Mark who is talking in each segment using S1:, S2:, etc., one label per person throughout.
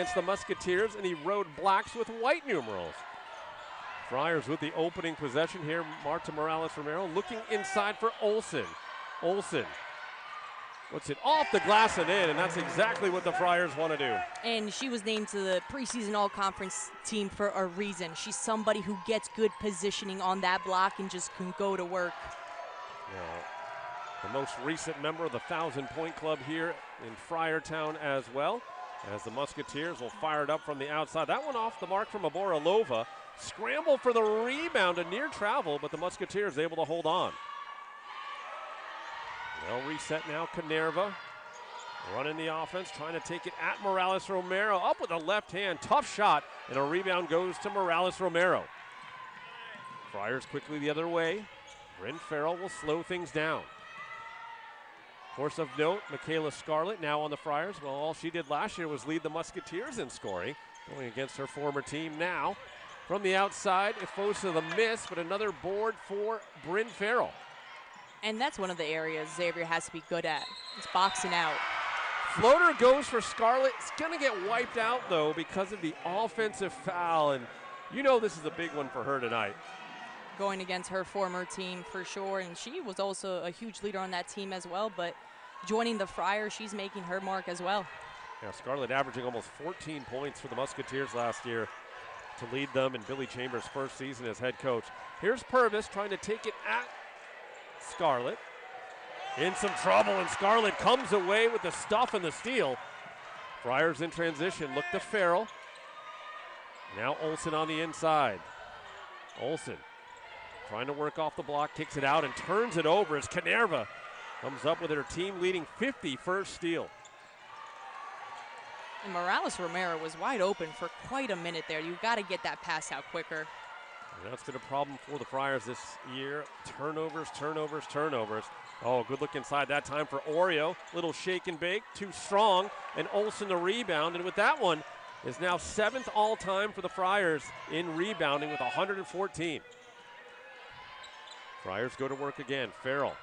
S1: against the Musketeers in the road blacks with white numerals. Friars with the opening possession here. Marta Morales-Romero looking inside for Olsen. Olsen puts it off the glass and in, and that's exactly what the Friars want to do.
S2: And she was named to the preseason all-conference team for a reason. She's somebody who gets good positioning on that block and just can go to work.
S1: The most recent member of the 1,000-point club here in Friartown as well, as the Musketeers will fire it up from the outside. That one off the mark from Aboralova. Scramble for the rebound, a near travel, but the Musketeers able to hold on. They'll reset now. Canerva running the offense, trying to take it at Morales-Romero. Up with a left hand, tough shot, and a rebound goes to Morales-Romero. Friars quickly the other way. Bryn Farrell will slow things down. Of course, of note, Michaela Scarlett now on the Friars. Well, all she did last year was lead the Musketeers in scoring, going against her former team now. From the outside, Ifosa the miss, but another board for Bryn Farrell.
S2: And that's one of the areas Xavier has to be good at. It's boxing out.
S1: Floater goes for Scarlett. It's going to get wiped out, though, because of the offensive foul. And you know this is a big one for her tonight.
S2: Going against her former team for sure. And she was also a huge leader on that team as well. But joining the Friars, she's making her mark as well.
S1: Yeah, Scarlett averaging almost 14 points for the Musketeers last year to lead them in Billy Chambers' first season as head coach. Here's Purvis trying to take it at Scarlett. In some trouble, and Scarlett comes away with the stuff and the steal. Friars in transition, look to Farrell. Now Olsen on the inside. Olsen trying to work off the block, kicks it out and turns it over as Canerva comes up with her team-leading 51st steal.
S2: And Morales-Romero was wide open for quite a minute there. You've got to get that pass out quicker.
S1: And that's been a problem for the Friars this year. Turnovers, turnovers, turnovers. Oh, good look inside that time for Oreo. Little shake and bake, too strong, and Olsen the rebound. And with that one, is now 7th all-time for the Friars in rebounding with 114. Friars go to work again. Farrell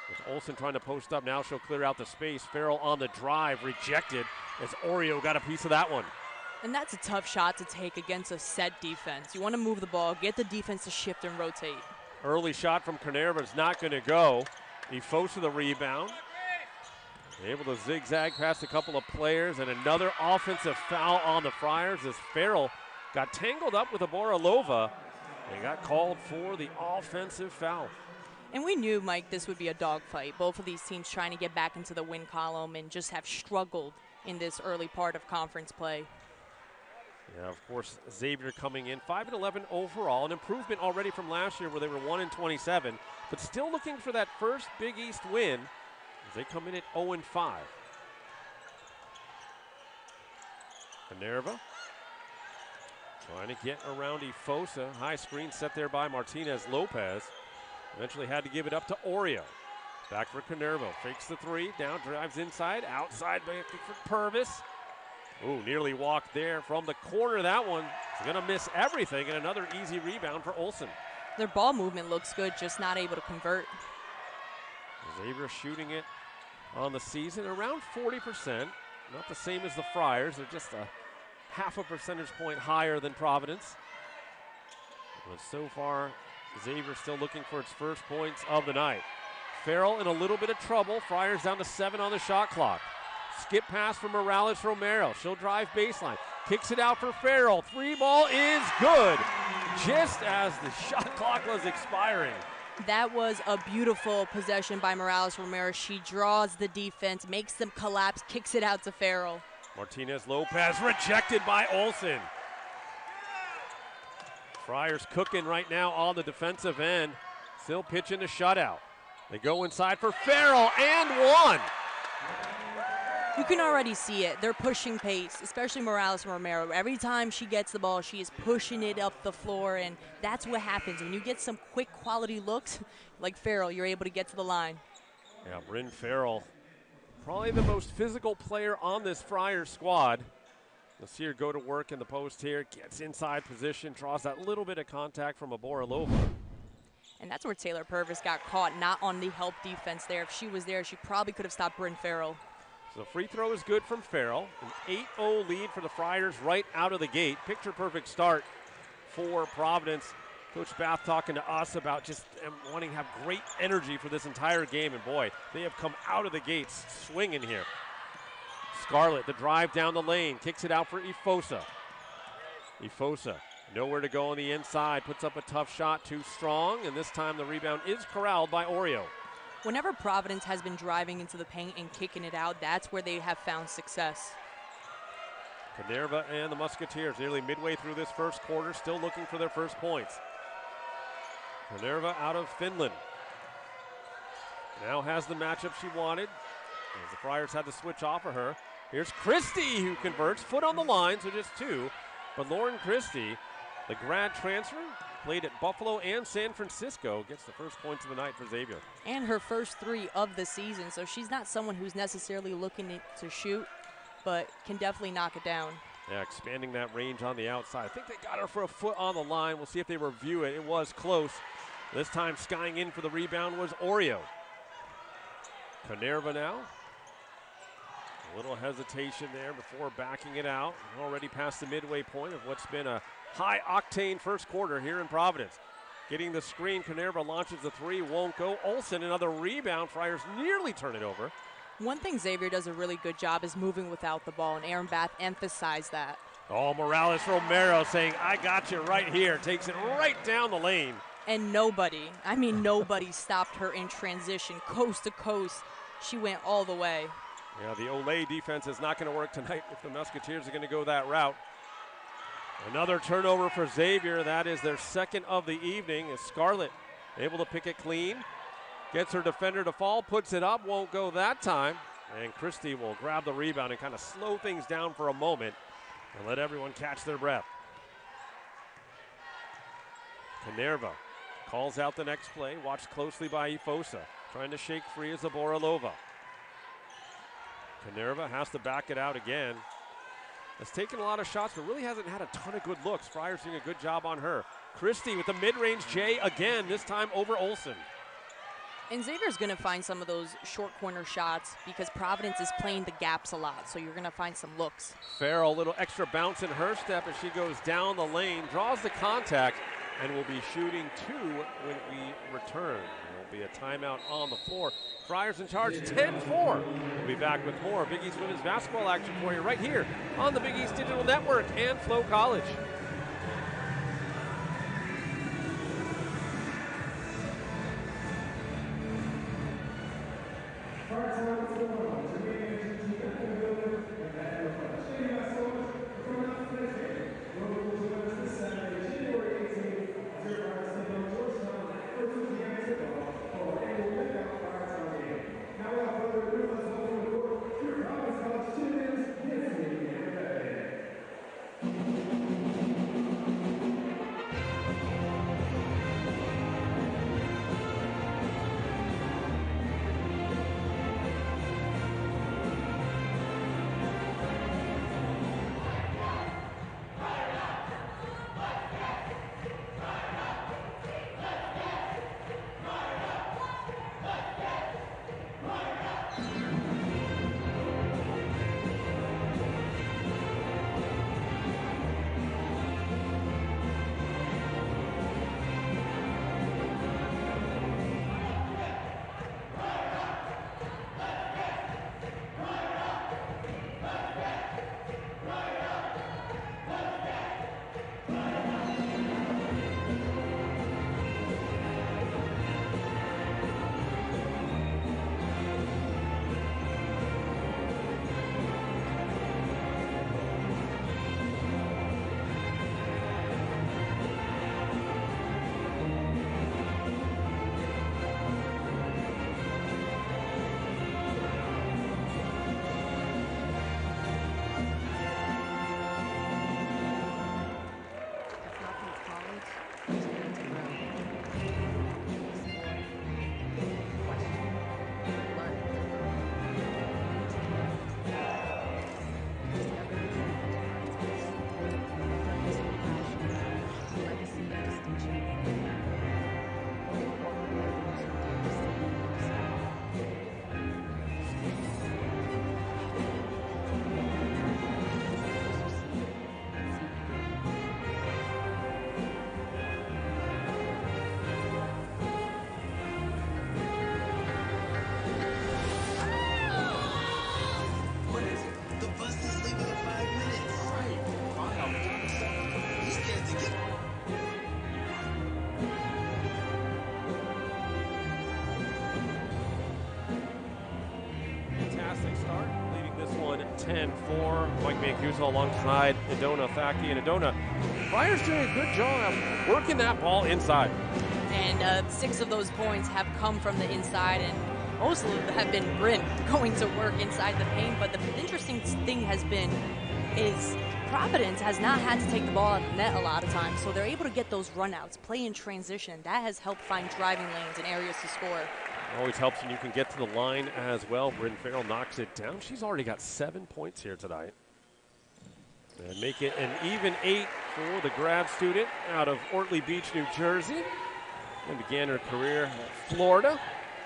S1: with Olsen trying to post up. Now she'll clear out the space. Farrell on the drive, rejected as Oreo got a piece of that one.
S2: And that's a tough shot to take against a set defense. You want to move the ball, get the defense to shift and rotate.
S1: Early shot from Canerva is not going to go. Ifosa the rebound. Able to zigzag past a couple of players, and another offensive foul on the Friars as Farrell got tangled up with Aboralova and got called for the offensive foul.
S2: And we knew, Mike, this would be a dogfight. Both of these teams trying to get back into the win column and just have struggled in this early part of conference play.
S1: Yeah, of course, Xavier coming in 5-11 overall, an improvement already from last year where they were 1-27, but still looking for that first Big East win as they come in at 0-5. Canerva trying to get around Ifosa. High screen set there by Martinez-Lopez. Eventually had to give it up to Oreo. Back for Canerva. Fakes the three. Down, drives inside. Outside back for Purvis. Ooh, nearly walked there from the corner. That one is going to miss everything, and another easy rebound for Olsen.
S2: Their ball movement looks good, just not able to convert.
S1: Xavier shooting it on the season around 40%. Not the same as the Friars. They're just a half a percentage point higher than Providence. But so far, Xavier still looking for its first points of the night. Farrell in a little bit of trouble. Friars down to 7 on the shot clock. Skip pass from Morales-Romero. She'll drive baseline. Kicks it out for Farrell. Three ball is good. Just as the shot clock was expiring.
S2: That was a beautiful possession by Morales-Romero. She draws the defense, makes them collapse, kicks it out to Farrell.
S1: Martinez-Lopez rejected by Olsen. Friars cooking right now on the defensive end. Still pitching the shutout. They go inside for Farrell and one.
S2: You can already see it. They're pushing pace, especially Morales-Romero. Every time she gets the ball, she is pushing it up the floor, and that's what happens. When you get some quick quality looks, like Farrell, you're able to get to the line.
S1: Yeah, Bryn Farrell, probably the most physical player on this Friars squad. You'll see her go to work in the post here, gets inside position, draws that little bit of contact from Aboralova.
S2: And that's where Taylor Purvis got caught, not on the help defense there. If she was there, she probably could have stopped Bryn Farrell.
S1: So the free throw is good from Farrell. An 8-0 lead for the Friars right out of the gate. Picture perfect start for Providence. Coach Bath talking to us about just wanting to have great energy for this entire game. And boy, they have come out of the gates swinging here. Scarlett, the drive down the lane, kicks it out for Ifosa. Ifosa, nowhere to go on the inside, puts up a tough shot, too strong, and this time the rebound is corralled by Oreo.
S2: Whenever Providence has been driving into the paint and kicking it out, that's where they have found success.
S1: Canerva and the Musketeers nearly midway through this first quarter, still looking for their first points. Canerva out of Finland. Now has the matchup she wanted, as the Friars had to switch off of her. Here's Christie who converts, foot on the line, so just two. But Lauren Christie, the grad transfer, played at Buffalo and San Francisco, gets the first points of the night for Xavier.
S2: And her first three of the season, so she's not someone who's necessarily looking to shoot, but can definitely knock it down.
S1: Yeah, expanding that range on the outside. I think they got her for a foot on the line. We'll see if they review it. It was close. This time skying in for the rebound was Oreo. Canerva now. A little hesitation there before backing it out. Already past the midway point of what's been a high-octane first quarter here in Providence. Getting the screen, Canerva launches the three, won't go. Olsen, another rebound. Friars nearly turn it over.
S2: One thing Xavier does a really good job is moving without the ball, and Aaron Bath emphasized that.
S1: Oh, Morales Romero saying, I got you right here. Takes it right down the lane.
S2: And nobody stopped her in transition, coast to coast. She went all the way.
S1: Yeah, the Olay defense is not going to work tonight if the Musketeers are going to go that route. Another turnover for Xavier. That is their second of the evening. Is Scarlett able to pick it clean? Gets her defender to fall, puts it up, won't go that time. And Christie will grab the rebound and kind of slow things down for a moment and let everyone catch their breath. Canerva calls out the next play, watched closely by Ifosa. Trying to shake free is Zaboralova. Canerva has to back it out again. Has taken a lot of shots, but really hasn't had a ton of good looks. Friars doing a good job on her. Christie with the mid-range J again, this time over Olsen.
S2: And Xavier's going to find some of those short corner shots because Providence is playing the gaps a lot, so you're going to find some looks.
S1: Farrell, a little extra bounce in her step as she goes down the lane, draws the contact, and will be shooting two when we return. There will be a timeout on the floor. Friars in charge, 10-4. We'll be back with more Big East women's basketball action for you right here on the Big East Digital Network and Flow College. in for Mike Mancuso alongside Adona Thaki. And Adona, Friars doing a good job working that ball inside.
S2: And 6 of those points have come from the inside, and most of them have been Bryn going to work inside the paint. But the interesting thing has been is Providence has not had to take the ball out of the net a lot of times, so they're able to get those runouts, play in transition. That has helped find driving lanes and areas to score.
S1: Always helps when you can get to the line as well. Bryn Farrell knocks it down. She's already got 7 points here tonight. And make it an even 8 for the grad student out of Ortley Beach, New Jersey. And began her career at Florida.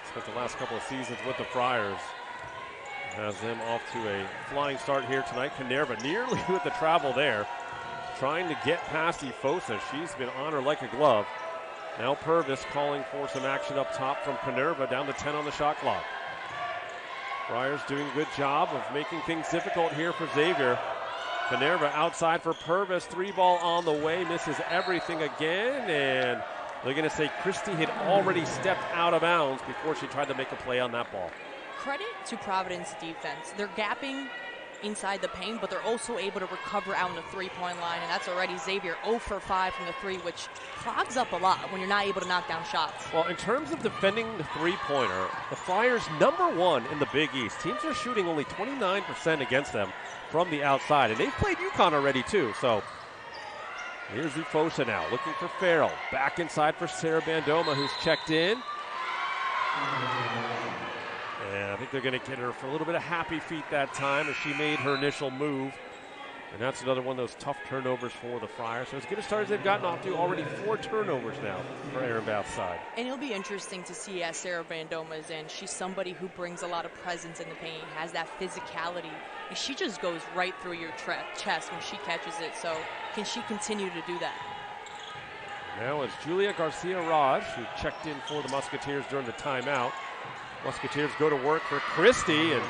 S1: Spent the last couple of seasons with the Friars. Has them off to a flying start here tonight. Canerva nearly with the travel there. Trying to get past Efosa. She's been on her like a glove. Now Purvis calling for some action up top from Canerva, down to 10 on the shot clock. Friars doing a good job of making things difficult here for Xavier. Canerva outside for Purvis. 3-ball on the way, misses everything again, and they're going to say Christie had already stepped out of bounds before she tried to make a play on that ball.
S2: Credit to Providence defense. They're gapping inside the paint, but they're also able to recover out in the three-point line, and that's already Xavier 0 for 5 from the 3, which clogs up a lot when you're not able to knock down shots.
S1: Well, in terms of defending the three-pointer, the Friars #1 in the Big East. Teams are shooting only 29% against them from the outside, and they've played UConn already too. So here's Efosa now looking for Farrell. Back inside for Sarah Bandoma, who's checked in. And I think they're going to get her for a little bit of happy feet that time as she made her initial move. And that's another one of those tough turnovers for the Friars. So as good a start as they've gotten off to, already 4 turnovers now for Aaron Bath's side.
S2: And it'll be interesting to see as Sarah Bandoma is in. She's somebody who brings a lot of presence in the paint, has that physicality. And she just goes right through your chest when she catches it. So can she continue to do that?
S1: Now it's Julia Garcia-Raj, who checked in for the Musketeers during the timeout. Musketeers go to work for Christie, and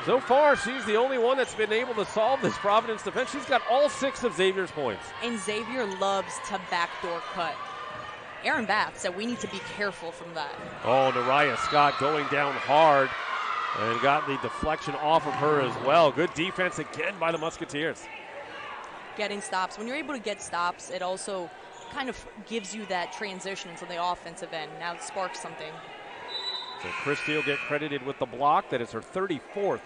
S1: so far she's the only one that's been able to solve this Providence defense. She's got all 6 of Xavier's points.
S2: And Xavier loves to backdoor cut. Aaron Bath said we need to be careful from that.
S1: Oh, Nariah Scott going down hard and got the deflection off of her as well. Good defense again by the Musketeers.
S2: Getting stops. When you're able to get stops, it also kind of gives you that transition into the offensive end. Now it sparks something.
S1: So Christie will get credited with the block. That is her 34th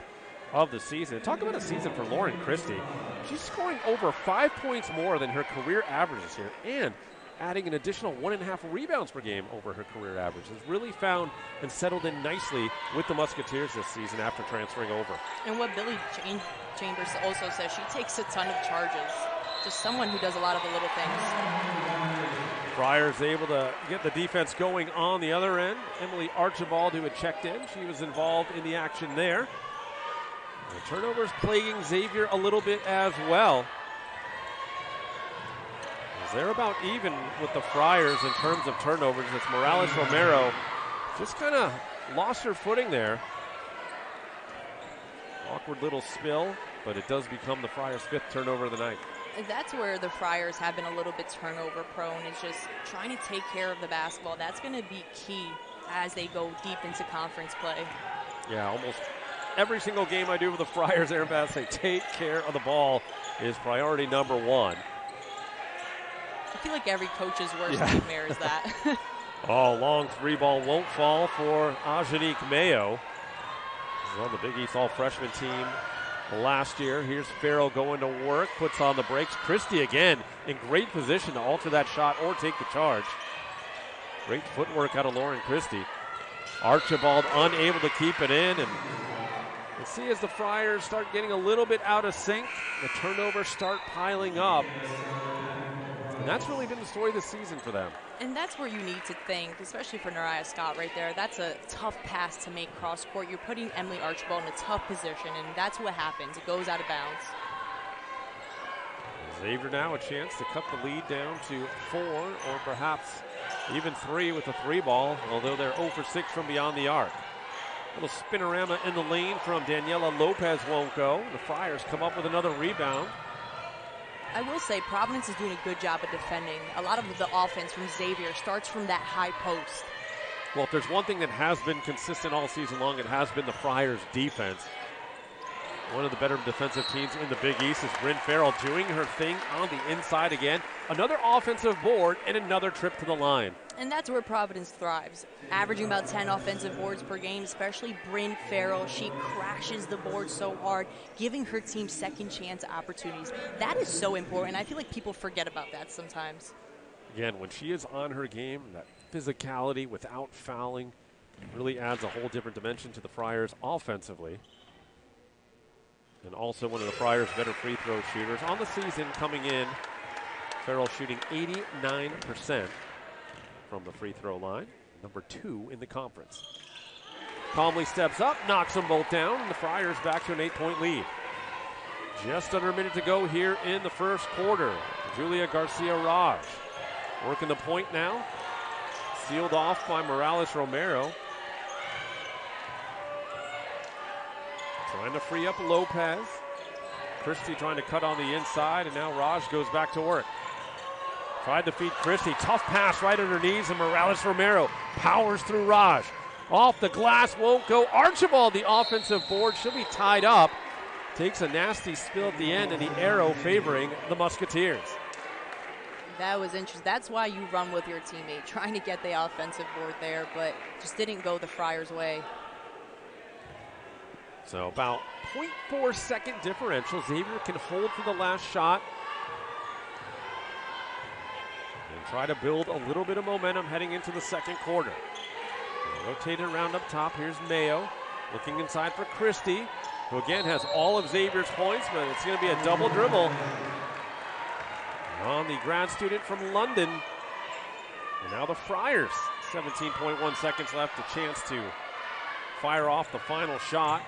S1: of the season. Talk about a season for Lauren Christie. She's scoring over 5 points more than her career averages here, and adding an additional 1.5 rebounds per game over her career average. Has really found and settled in nicely with the Musketeers this season after transferring over.
S2: And what Billy Chambers also says, she takes a ton of charges. Just someone who does a lot of the little things.
S1: Friars able to get the defense going on the other end. Emily Archibald, who had checked in, she was involved in the action there. The turnovers plaguing Xavier a little bit as well. As they're about even with the Friars in terms of turnovers. It's Morales Romero just kind of lost her footing there. Awkward little spill, but it does become the Friars' 5th turnover of the night.
S2: That's where the Friars have been a little bit turnover prone, is just trying to take care of the basketball. That's going to be key as they go deep into conference play. Yeah,
S1: almost every single game I do with the Friars, Aaron Bass say take care of the ball is priority #1.
S2: I feel like every coach's worst nightmare is that.
S1: Oh, long 3-ball won't fall for Ajanique Mayo. She's on the Big East All-Freshman team last year. Here's Farrell going to work, puts on the brakes. Christie again in great position to alter that shot or take the charge. Great footwork out of Lauren Christie. Archibald unable to keep it in, and let's see as the Friars start getting a little bit out of sync, the turnovers start piling up. And that's really been the story this season for them.
S2: And that's where you need to think, especially for Nariah Scott right there. That's a tough pass to make cross court. You're putting Emily Archibald in a tough position, and that's what happens. It goes out of bounds.
S1: Xavier now a chance to cut the lead down to 4 or perhaps even 3 with the 3-ball, although they're 0 for 6 from beyond the arc. Little spinorama in the lane from Daniela Lopez won't go. The Friars come up with another rebound.
S2: I will say Providence is doing a good job of defending. A lot of the offense from Xavier starts from that high post.
S1: Well, if there's one thing that has been consistent all season long, it has been the Friars' defense. One of the better defensive teams in the Big East is Bryn Farrell doing her thing on the inside again. Another offensive board and another trip to the line.
S2: And that's where Providence thrives, averaging about 10 offensive boards per game, especially Bryn Farrell. She crashes the board so hard, giving her team second chance opportunities. That is so important. I feel like people forget about that sometimes.
S1: Again, when she is on her game, that physicality without fouling really adds a whole different dimension to the Friars offensively. And also one of the Friars' better free throw shooters on the season coming in. Farrell shooting 89% from the free throw line, number 2 in the conference. Calmly steps up, knocks them both down, and the Friars back to an 8-point lead. Just under a minute to go here in the first quarter. Julia Garcia-Raj working the point now. Sealed off by Morales-Romero. Trying to free up Lopez. Christie trying to cut on the inside, and now Raj goes back to work. Tried to feed Christie. Tough pass right on her knees, and Morales-Romero powers through Raj. Off the glass, won't go. Archibald, the offensive board, should be tied up. Takes a nasty spill at the end, and the arrow favoring the Musketeers.
S2: That was interesting. That's why you run with your teammate, trying to get the offensive board there, but just didn't go the Friars' way.
S1: So about 0.4 second differential. Xavier can hold for the last shot and try to build a little bit of momentum heading into the second quarter. Rotated around up top. Here's Mayo looking inside for Christie, who again has all of Xavier's points, but it's going to be a double dribble on the grad student from London. And now the Friars, 17.1 seconds left, a chance to fire off the final shot.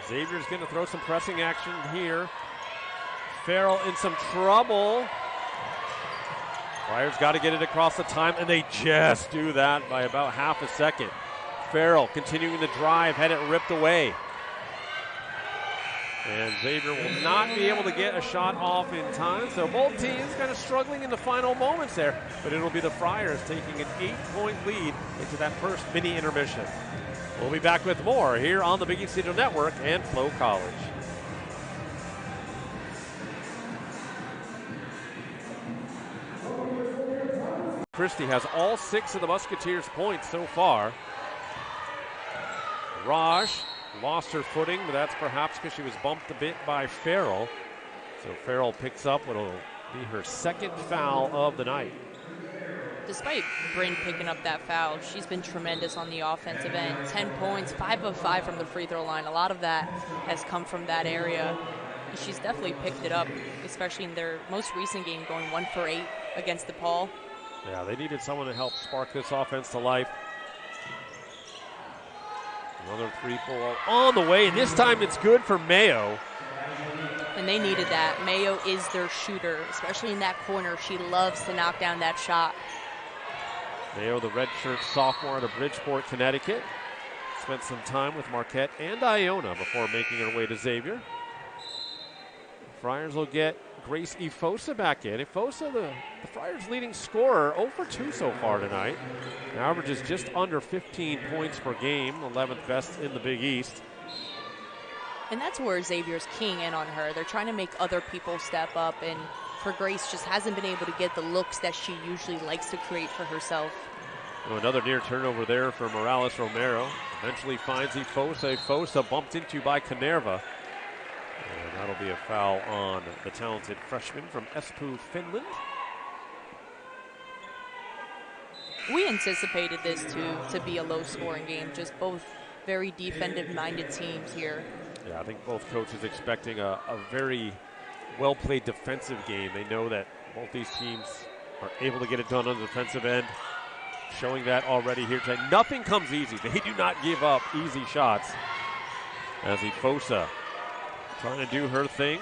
S1: Xavier's going to throw some pressing action here. Farrell in some trouble. Friars got to get it across the time, and they just do that by about half a second. Farrell continuing the drive, had it ripped away. And Xavier will not be able to get a shot off in time, so both teams kind of struggling in the final moments there, but it'll be the Friars taking an 8-point lead into that first mini intermission. We'll be back with more here on the Big East Digital Network and Flow College. Christie has all 6 of the Musketeers' points so far. Raj lost her footing, but that's perhaps because she was bumped a bit by Farrell. So Farrell picks up what will be her second foul of the night.
S2: Despite Bryn picking up that foul, she's been tremendous on the offensive end. 10 points, 5 of 5 from the free throw line. A lot of that has come from that area. She's definitely picked it up, especially in their most recent game, going 1 for 8 against DePaul.
S1: Yeah, they needed someone to help spark this offense to life. Another 3-ball on the way. This time it's good for Mayo.
S2: And they needed that. Mayo is their shooter, especially in that corner. She loves to knock down that shot.
S1: Mayo, the redshirt sophomore out of Bridgeport, Connecticut. Spent some time with Marquette and Iona before making her way to Xavier. Friars will get Grace Ifosa back in. Ifosa, the Friars' leading scorer, 0 for 2 so far tonight. Averages just under 15 points per game, 11th best in the Big East.
S2: And that's where Xavier's keying in on her. They're trying to make other people step up, and for Grace, just hasn't been able to get the looks that she usually likes to create for herself.
S1: Oh, another near turnover there for Morales-Romero. Eventually finds Ifosa. Ifosa bumped into by Kanerva. And that'll be a foul on the talented freshman from Espoo, Finland.
S2: We anticipated this to be a low-scoring game, just both very defensive-minded teams here.
S1: Yeah, I think both coaches expecting a very well-played defensive game. They know that both these teams are able to get it done on the defensive end, showing that already here tonight. Nothing comes easy. They do not give up easy shots. As Ifosa trying to do her thing.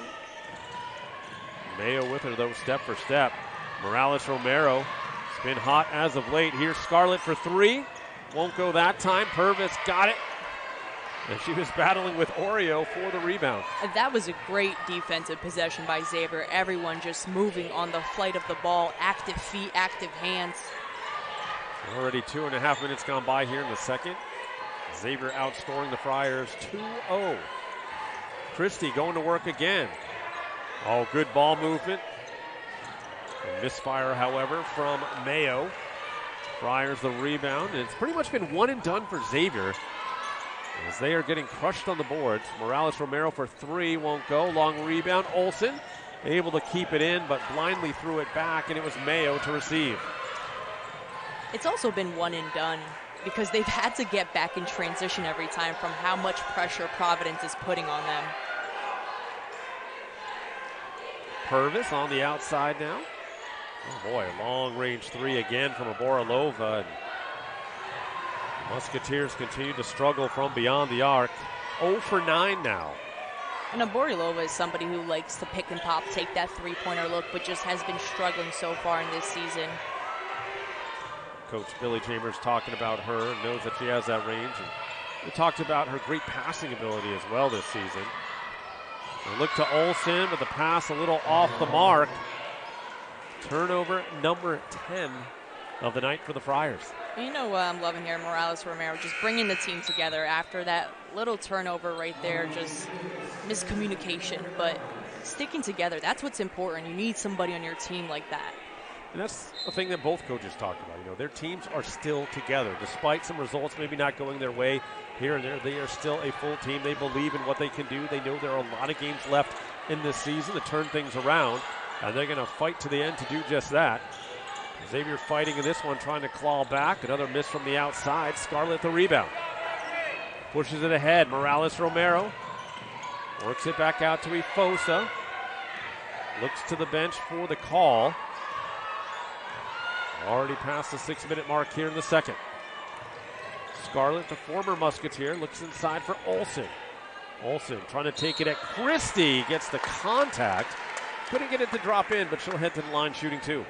S1: Mayo with her, though, step for step. Morales-Romero has been hot as of late. Here's Scarlett for 3. Won't go that time. Purvis got it. And she was battling with Oreo for the rebound.
S2: That was a great defensive possession by Xavier. Everyone just moving on the flight of the ball. Active feet, active hands.
S1: Already 2.5 minutes gone by here in the second. Xavier outscoring the Friars 2-0. Christie going to work again. Oh, good ball movement. A misfire, however, from Mayo. Friars the rebound. And it's pretty much been one and done for Xavier, as they are getting crushed on the boards. Morales-Romero for three, won't go. Long rebound. Olsen able to keep it in, but blindly threw it back, and it was Mayo to receive.
S2: It's also been one and done because they've had to get back in transition every time from how much pressure Providence is putting on them.
S1: Purvis on the outside now. Oh boy, long-range three again from Borolova. Musketeers continue to struggle from beyond the arc. 0 for 9 now.
S2: And Borolova is somebody who likes to pick and pop, take that three-pointer look, but just has been struggling so far in this season.
S1: Coach Billy Chambers talking about her, knows that she has that range. And we talked about her great passing ability as well this season. They look to Olsen, but the pass a little off the mark. Turnover number 10 of the night for the Friars.
S2: You know what I'm loving here, Morales-Romero, just bringing the team together after that little turnover right there, just miscommunication, but sticking together, that's what's important. You need somebody on your team like that.
S1: And that's the thing that both coaches talked about. You know, their teams are still together. Despite some results maybe not going their way here and there, they are still a full team. They believe in what they can do. They know there are a lot of games left in this season to turn things around, and they're going to fight to the end to do just that. Xavier fighting in this one, trying to claw back. Another miss from the outside. Scarlett the rebound. Pushes it ahead. Morales-Romero works it back out to Ifosa. Looks to the bench for the call. Already past the 6-minute mark here in the second. Scarlett, the former Musketeer, looks inside for Olsen. Olsen trying to take it at Christie. Gets the contact. Couldn't get it to drop in, but she'll head to the line shooting two.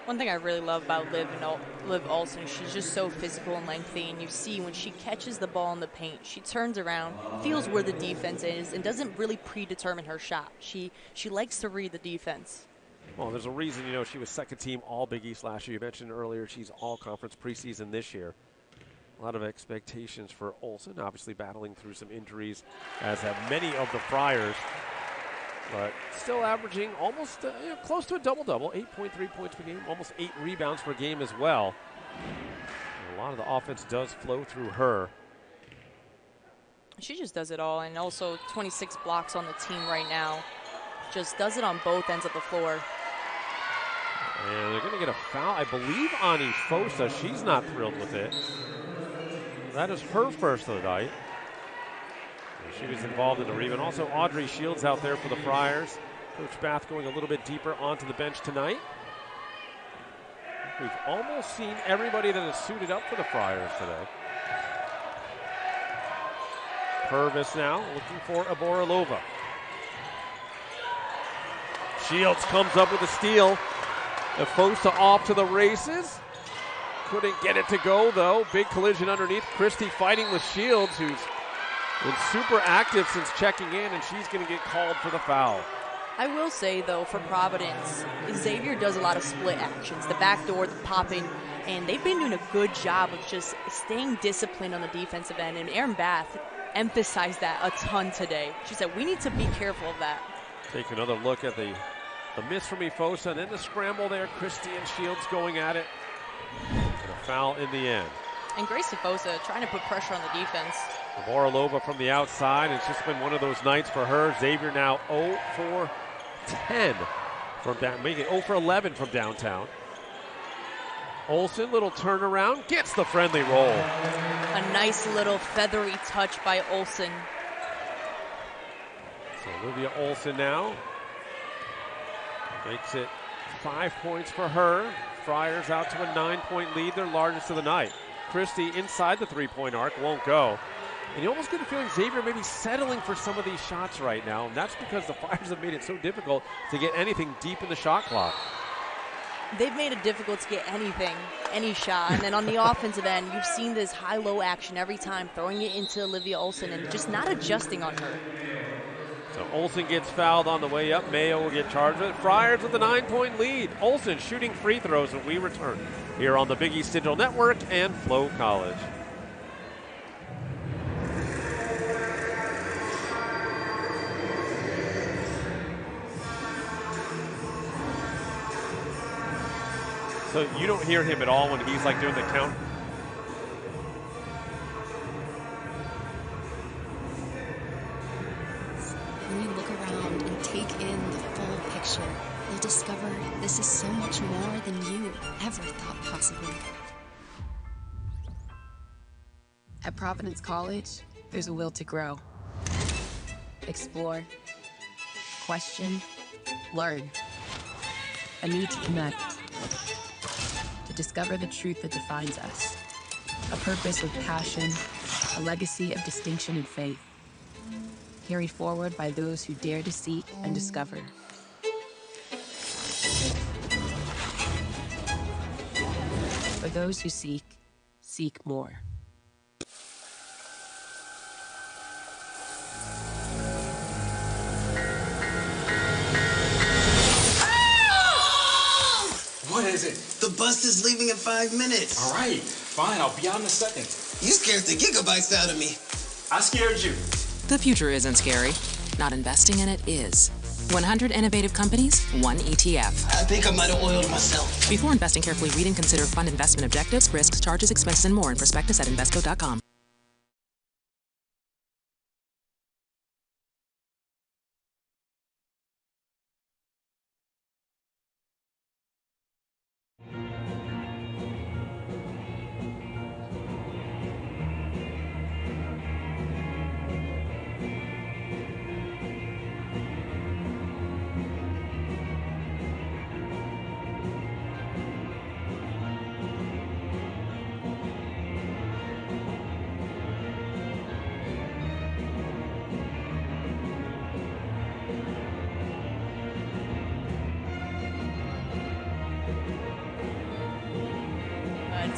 S2: One thing I really love about Liv Olsen, she's just so physical and lengthy, and you see when she catches the ball in the paint, she turns around, feels where the defense is, and doesn't really predetermine her shot. She likes to read the defense.
S1: Well, there's a reason, you know, she was second team All Big East last year. You mentioned earlier she's all conference preseason this year. A lot of expectations for Olsen, obviously battling through some injuries, as have many of the Friars. But still averaging almost close to a double-double, 8.3 points per game, almost 8 rebounds per game as well. And a lot of the offense does flow through her.
S2: She just does it all, and also 26 blocks on the team right now. Just does it on both ends of the floor.
S1: And they're going to get a foul, I believe, on Ifosa. She's not thrilled with it. That is her first of the night. She was involved in the rebound. Also, Audrey Shields out there for the Friars. Coach Bath going a little bit deeper onto the bench tonight. We've almost seen everybody that is suited up for the Friars today. Purvis now looking for Borolova. Shields comes up with a steal. Ifosa off to the races. Couldn't get it to go, though. Big collision underneath. Christie fighting with Shields, who's been super active since checking in, and she's going to get called for the foul.
S2: I will say, though, for Providence, Xavier does a lot of split actions, the backdoor, the popping, and they've been doing a good job of just staying disciplined on the defensive end, and Erin Bath emphasized that a ton today. She said, we need to be careful of that.
S1: Take another look at the miss from Ifosa, and then the scramble there. Christie and Shields going at it. And a foul in the end.
S2: And Grace Ifosa trying to put pressure on the defense.
S1: Borolova from the outside. It's just been one of those nights for her. Xavier now 0 for 10 from down, making 0 for 11 from downtown. Olsen, little turnaround, gets the friendly roll.
S2: A nice little feathery touch by Olsen.
S1: So Olivia Olsen now makes it 5 points for her. Friars out to a 9-point lead, their largest of the night. Christie inside the three-point arc, won't go. And you almost get a feeling Xavier may be settling for some of these shots right now, and that's because the Friars have made it so difficult to get anything deep in the shot clock.
S2: They've made it difficult to get anything, any shot. And then on the offensive end, you've seen this high-low action every time, throwing it into Olivia Olsen and just not adjusting on her.
S1: So Olsen gets fouled on the way up. Mayo will get charged with it. Friars with a 9-point lead. Olsen shooting free throws when we return here on the Big East Digital Network and Flow College. So you don't hear him at all when he's like doing the count.
S3: When you look around and take in the full picture, you'll discover this is so much more than you ever thought possible.
S4: At Providence College, there's a will to grow, explore, question, learn, a need to connect, to discover the truth that defines us, a purpose with passion, a legacy of distinction and faith, carried forward by those who dare to seek and discover. For those who seek, seek more.
S5: What is it?
S6: The bus is leaving in 5 minutes.
S5: All right, fine, I'll be out in a second.
S6: You scared the gigabytes out of me.
S5: I scared you.
S7: The future isn't scary. Not investing in it is. 100 innovative companies, one ETF.
S6: I think I might have oiled myself.
S7: Before investing, carefully read and consider fund investment objectives, risks, charges, expenses, and more in prospectus at Invesco.com.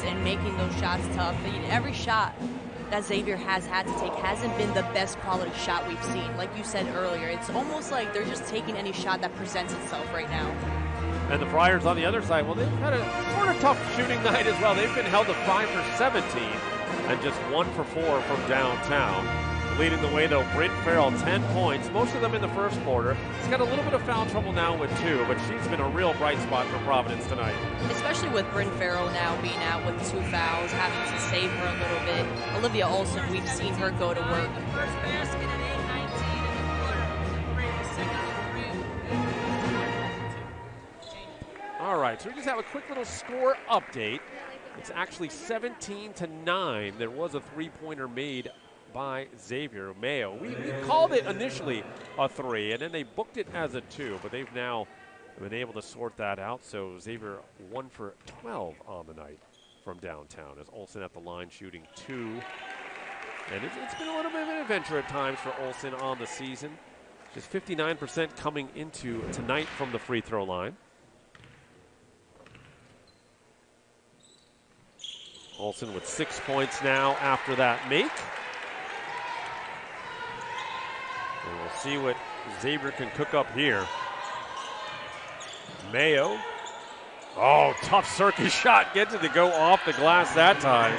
S2: And making those shots tough. Every shot that Xavier has had to take hasn't been the best quality shot we've seen. Like you said earlier, it's almost like they're just taking any shot that presents itself right now.
S1: And the Friars on the other side, well, they've had a sort of tough shooting night as well. They've been held to 5 for 17 and just 1 for 4 from downtown. Leading the way, though, Bryn Farrell, 10 points, most of them in the first quarter. She's got a little bit of foul trouble now with 2, but she's been a real bright spot for Providence tonight.
S2: Especially with Bryn Farrell now being out with 2 fouls, having to save her a little bit. Olivia Olson, we've seen her go to work.
S8: First basket at 8:19 in the quarter.
S1: All right, so we just have a quick little score update. It's actually 17-9. There was a three-pointer made by Xavier Mayo. We called it initially a 3, and then they booked it as a 2, but they've now been able to sort that out. So Xavier 1 for 12 on the night from downtown, as Olson at the line shooting 2. And it's been a little bit of an adventure at times for Olson on the season. Just 59% coming into tonight from the free throw line. Olson with 6 points now after that make. And we'll see what Xavier can cook up here. Mayo. Oh, tough circus shot. Gets it to go off the glass that time.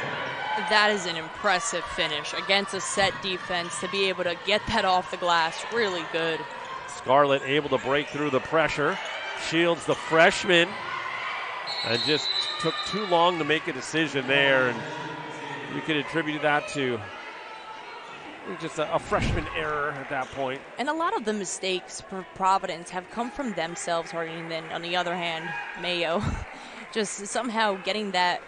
S2: That is an impressive finish against a set defense to be able to get that off the glass. Really good.
S1: Scarlett able to break through the pressure. Shields the freshman. And just took too long to make a decision there. And you could attribute that to just a freshman error at that point.
S2: And a lot of the mistakes for Providence have come from themselves, and then on the other hand, Mayo just somehow getting that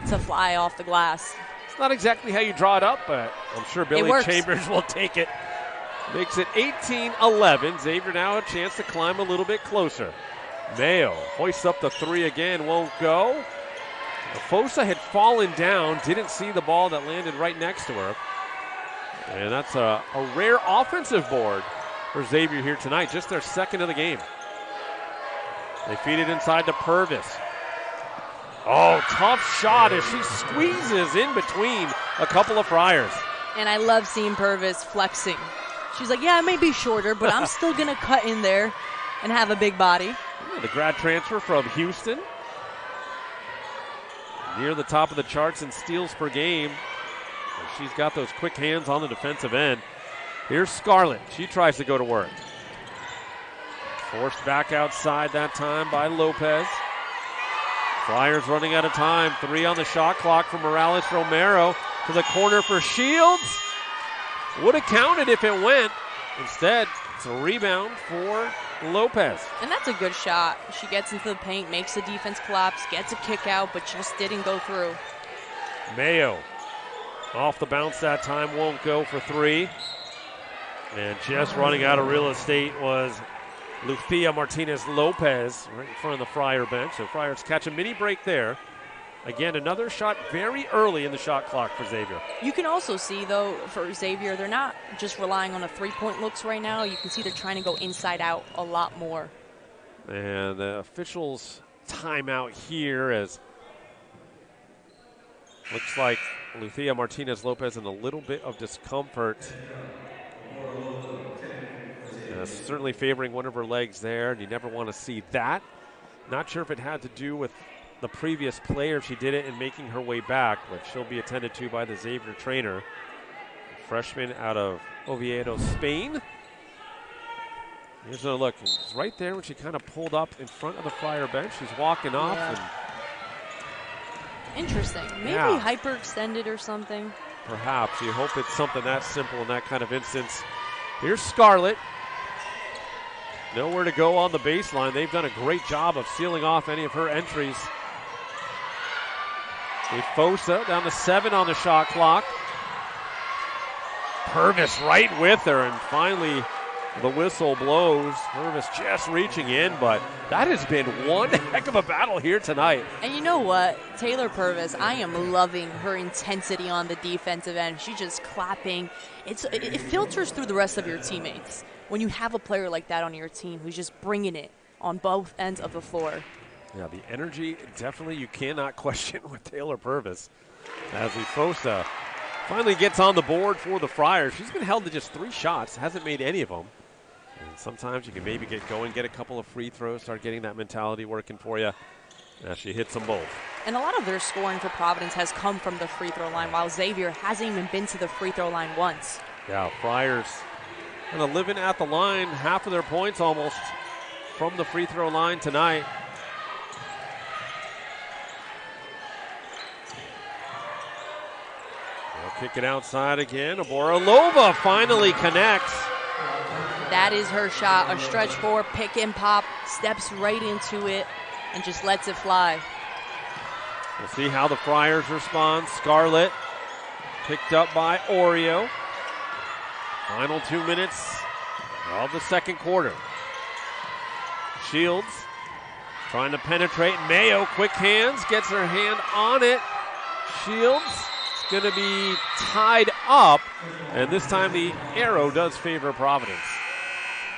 S2: to fly off the glass.
S1: It's not exactly how you draw it up, but I'm sure Billy Chambers will take it. Makes it 18-11. Xavier now a chance to climb a little bit closer. Mayo hoists up the 3 again, won't go. Fosa had fallen down, didn't see the ball that landed right next to her. And that's a rare offensive board for Xavier here tonight, just their second of the game. They feed it inside to Purvis. Oh, tough shot as she squeezes in between a couple of Friars.
S2: And I love seeing Purvis flexing. She's like, yeah, I may be shorter, but I'm still going to cut in there and have a big body.
S1: Yeah, the grad transfer from Houston. Near the top of the charts in steals per game. She's got those quick hands on the defensive end. Here's Scarlett. She tries to go to work. Forced back outside that time by Lopez. Friars running out of time. 3 on the shot clock for Morales Romero to the corner for Shields. Would have counted if it went. Instead, it's a rebound for Lopez.
S2: And that's a good shot. She gets into the paint, makes the defense collapse, gets a kick out, but just didn't go through.
S1: Mayo off the bounce that time, won't go for 3. And just running out of real estate was Lucia Martinez-Lopez right in front of the Friar bench. So Friars catch a mini break there. Again, another shot very early in the shot clock for Xavier.
S2: You can also see, though, for Xavier, they're not just relying on the three-point looks right now. You can see they're trying to go inside out a lot more.
S1: And the officials' timeout here as looks like Lucia Martinez-Lopez in a little bit of discomfort. Certainly favoring one of her legs there, and you never want to see that. Not sure if it had to do with the previous player, if she did it in making her way back, but she'll be attended to by the Xavier trainer. Freshman out of Oviedo, Spain. Here's another look. It's right there when she kind of pulled up in front of the Friar bench. She's walking off. And
S2: interesting. Maybe hyperextended or something.
S1: Perhaps. You hope it's something that simple in that kind of instance. Here's Scarlett. Nowhere to go on the baseline. They've done a great job of sealing off any of her entries. Fosa down to 7 on the shot clock. Purvis right with her, and finally the whistle blows. Purvis just reaching in, but that has been one heck of a battle here tonight.
S2: And you know what? Taylor Purvis, I am loving her intensity on the defensive end. She's just clapping. It filters through the rest of your teammates when you have a player like that on your team who's just bringing it on both ends of the floor.
S1: Yeah, the energy definitely you cannot question with Taylor Purvis. As Fosa finally gets on the board for the Friars. She's been held to just 3 shots, hasn't made any of them. And sometimes you can maybe get going, get a couple of free throws, start getting that mentality working for you. Now she hits them both.
S2: And a lot of their scoring for Providence has come from the free throw line, while Xavier hasn't even been to the free throw line once.
S1: Yeah, Friars kind of living at the line, half of their points almost from the free throw line tonight. They'll kick it outside again. Borolova finally connects.
S2: That is her shot. A stretch 4, pick and pop, steps right into it, and just lets it fly.
S1: We'll see how the Friars respond. Scarlett picked up by Oreo. Final 2 minutes of the second quarter. Shields trying to penetrate. Mayo, quick hands, gets her hand on it. Shields is going to be tied up, and this time the arrow does favor Providence.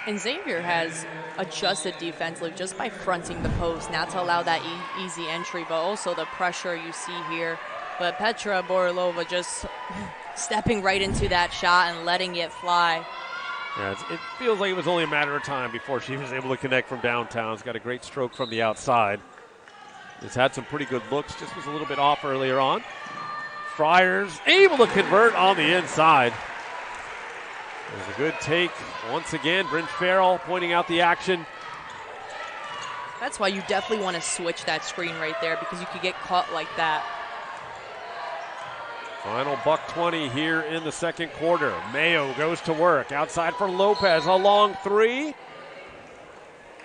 S2: And Xavier has adjusted defensively just by fronting the post, not to allow that easy entry, but also the pressure you see here. But Petra Borolova just stepping right into that shot and letting it fly.
S1: Yeah, it feels like it was only a matter of time before she was able to connect from downtown. She's got a great stroke from the outside. Has had some pretty good looks, just was a little bit off earlier on. Friars able to convert on the inside. There's a good take once again. Bryn Farrell pointing out the action.
S2: That's why you definitely want to switch that screen right there, because you could get caught like that.
S1: Final $1:20 here in the second quarter. Mayo goes to work. Outside for Lopez. A long 3.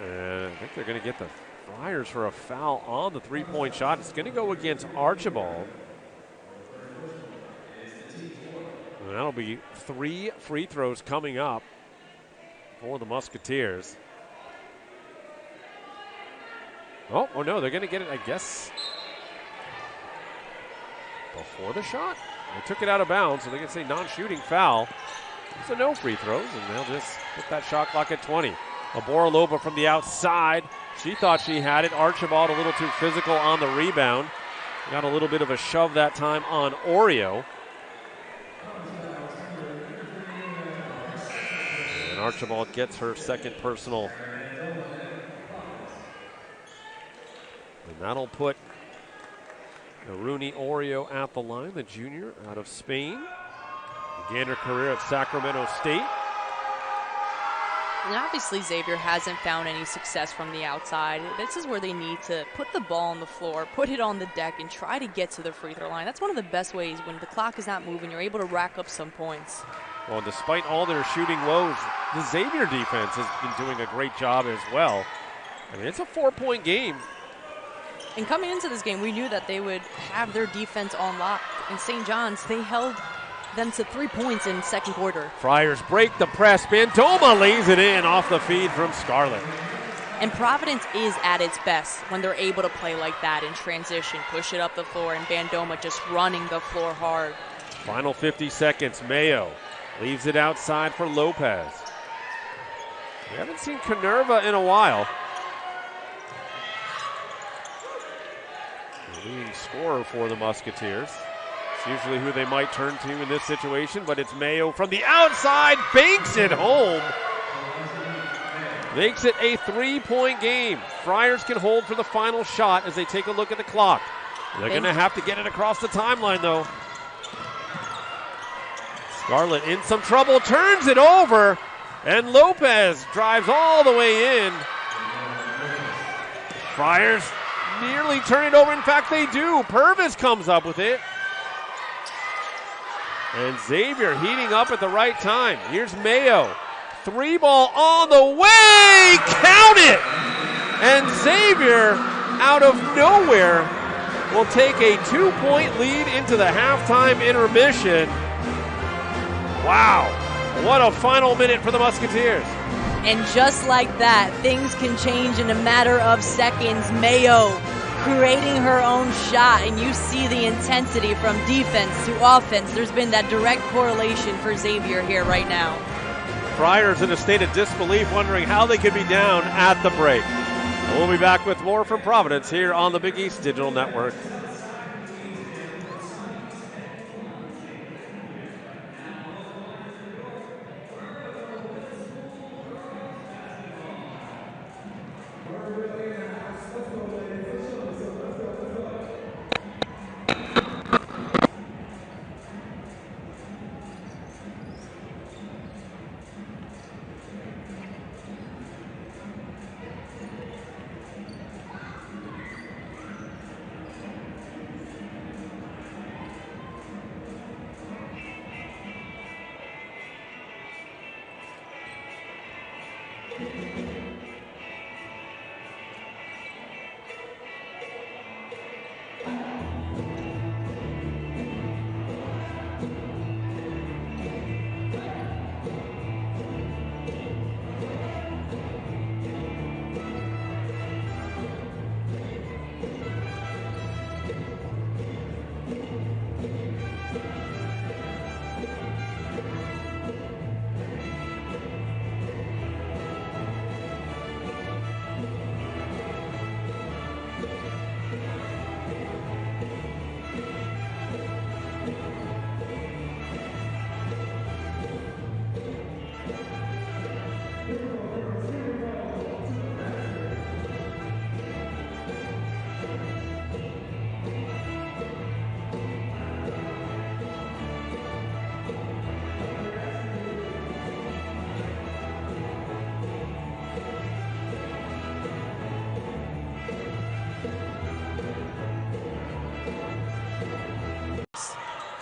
S1: And I think they're going to get the Friars for a foul on the 3-point shot. It's going to go against Archibald. And that'll be 3 free throws coming up for the Musketeers. Oh no, they're going to get it, I guess, before the shot. They took it out of bounds, so they can say non-shooting foul. So no free throws, and they'll just put that shot clock at 20. Borolova from the outside. She thought she had it. Archibald a little too physical on the rebound. Got a little bit of a shove that time on Oreo. And Archibald gets her second personal. And that'll put Rooney Oreo at the line, the junior out of Spain. Began her career at Sacramento State.
S2: And obviously Xavier hasn't found any success from the outside. This is where they need to put the ball on the floor, put it on the deck, and try to get to the free throw line. That's one of the best ways when the clock is not moving. You're able to rack up some points.
S1: Well, despite all their shooting woes, the Xavier defense has been doing a great job as well. I mean, it's a 4-point game.
S2: And coming into this game, we knew that they would have their defense on lock. In St. John's, they held them to 3 points in second quarter.
S1: Friars break the press. Bandoma lays it in off the feed from Scarlett.
S2: And Providence is at its best when they're able to play like that in transition, push it up the floor, and Bandoma just running the floor hard.
S1: Final 50 seconds. Mayo leaves it outside for Lopez. We haven't seen Canerva in a while. The leading scorer for the Musketeers. It's usually who they might turn to in this situation, but it's Mayo from the outside, banks it home. Makes it a 3-point game. Friars can hold for the final shot as they take a look at the clock. They're going to have to get it across the timeline, though. Scarlett in some trouble, turns it over, and Lopez drives all the way in. Friars nearly turn it over. In fact, they do. Purvis comes up with it. And Xavier heating up at the right time. Here's Mayo. 3-ball on the way. Count it! And Xavier, out of nowhere, will take a 2-point lead into the halftime intermission. Wow. What a final minute for the Musketeers.
S2: And just like that, things can change in a matter of seconds. Mayo creating her own shot, and you see the intensity from defense to offense. There's been that direct correlation for Xavier here right now.
S1: Friars in a state of disbelief, wondering how they could be down at the break. And we'll be back with more from Providence here on the Big East Digital Network.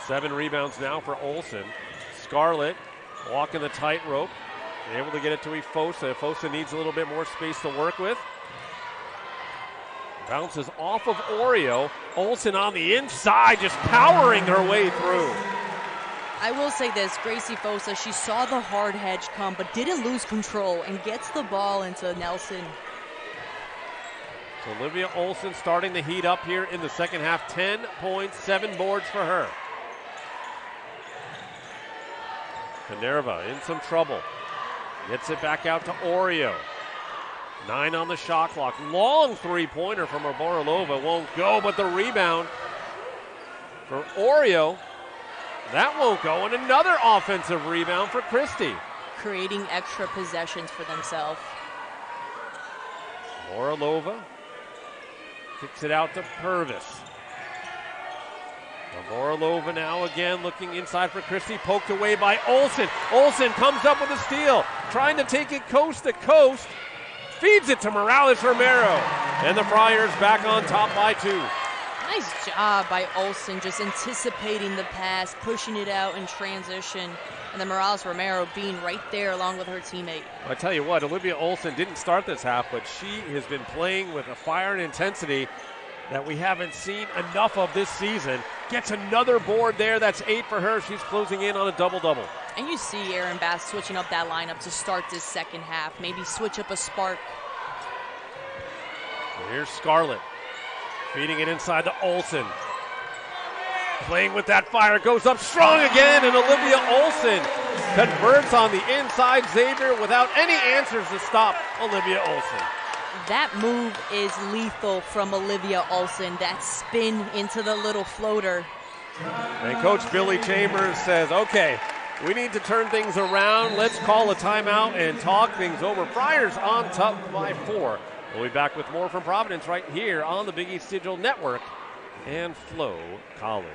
S1: Seven rebounds now for Olsen. Scarlett walking the tightrope, able to get it to Efosa. Efosa needs a little bit more space to work with. Bounces off of Oreo. Olsen on the inside, just powering her way through.
S2: I will say this, Gracie Fosa, she saw the hard hedge come, but didn't lose control and gets the ball into Nelson.
S1: So Olivia Olsen starting the heat up here in the second half. 10 points, 7 boards for her. Canerva in some trouble. Gets it back out to Oreo. 9 on the shot clock. Long three-pointer from Borolova. Won't go, but the rebound for Oreo. That won't go, and another offensive rebound for Christie.
S2: Creating extra possessions for themselves.
S1: Borolova kicks it out to Purvis. Morolova now again looking inside for Christie, poked away by Olsen. Olsen comes up with a steal, trying to take it coast to coast, feeds it to Morales Romero, and the Friars back on top by 2.
S2: Nice job by Olsen, just anticipating the pass, pushing it out in transition, and then Morales Romero being right there along with her teammate.
S1: I tell you what, Olivia Olsen didn't start this half, but she has been playing with a fire and intensity that we haven't seen enough of this season. Gets another board there. That's 8 for her. She's closing in on a double-double.
S2: And you see Erin Bass switching up that lineup to start this second half. Maybe switch up a spark.
S1: Here's Scarlett. Feeding it inside to Olsen. Playing with that fire. Goes up strong again, and Olivia Olsen converts on the inside. Xavier without any answers to stop Olivia Olsen.
S2: That move is lethal from Olivia Olsen. That spin into the little floater.
S1: And Coach Billy Chambers says, okay, we need to turn things around. Let's call a timeout and talk things over. Friars on top by 4. We'll be back with more from Providence right here on the Big East Digital Network and Flow College.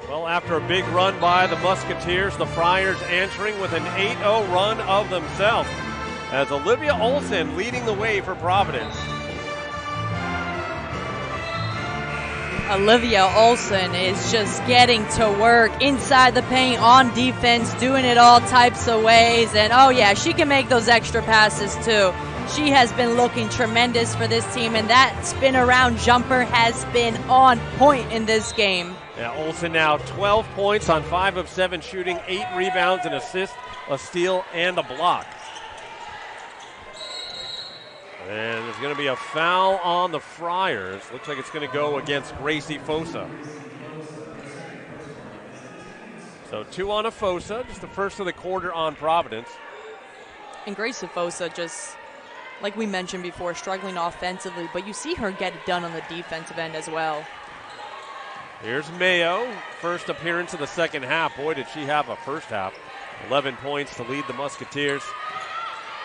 S1: Well, after a big run by the Musketeers, the Friars answering with an 8-0 run of themselves as Olivia Olsen leading the way for Providence.
S2: Olivia Olsen is just getting to work inside the paint on defense, doing it all types of ways. And, oh, yeah, she can make those extra passes, too. She has been looking tremendous for this team, and that spin-around jumper has been on point in this game.
S1: Yeah, Olsen now 12 points on 5 of 7 shooting, 8 rebounds, an assist, a steal, and a block. And there's going to be a foul on the Friars. Looks like it's going to go against Gracie Fosa. So 2 on Fosa, just the first of the quarter on Providence.
S2: And Gracie Fosa just, like we mentioned before, struggling offensively, but you see her get it done on the defensive end as well.
S1: Here's Mayo, first appearance of the second half. Boy, did she have a first half. 11 points to lead the Musketeers.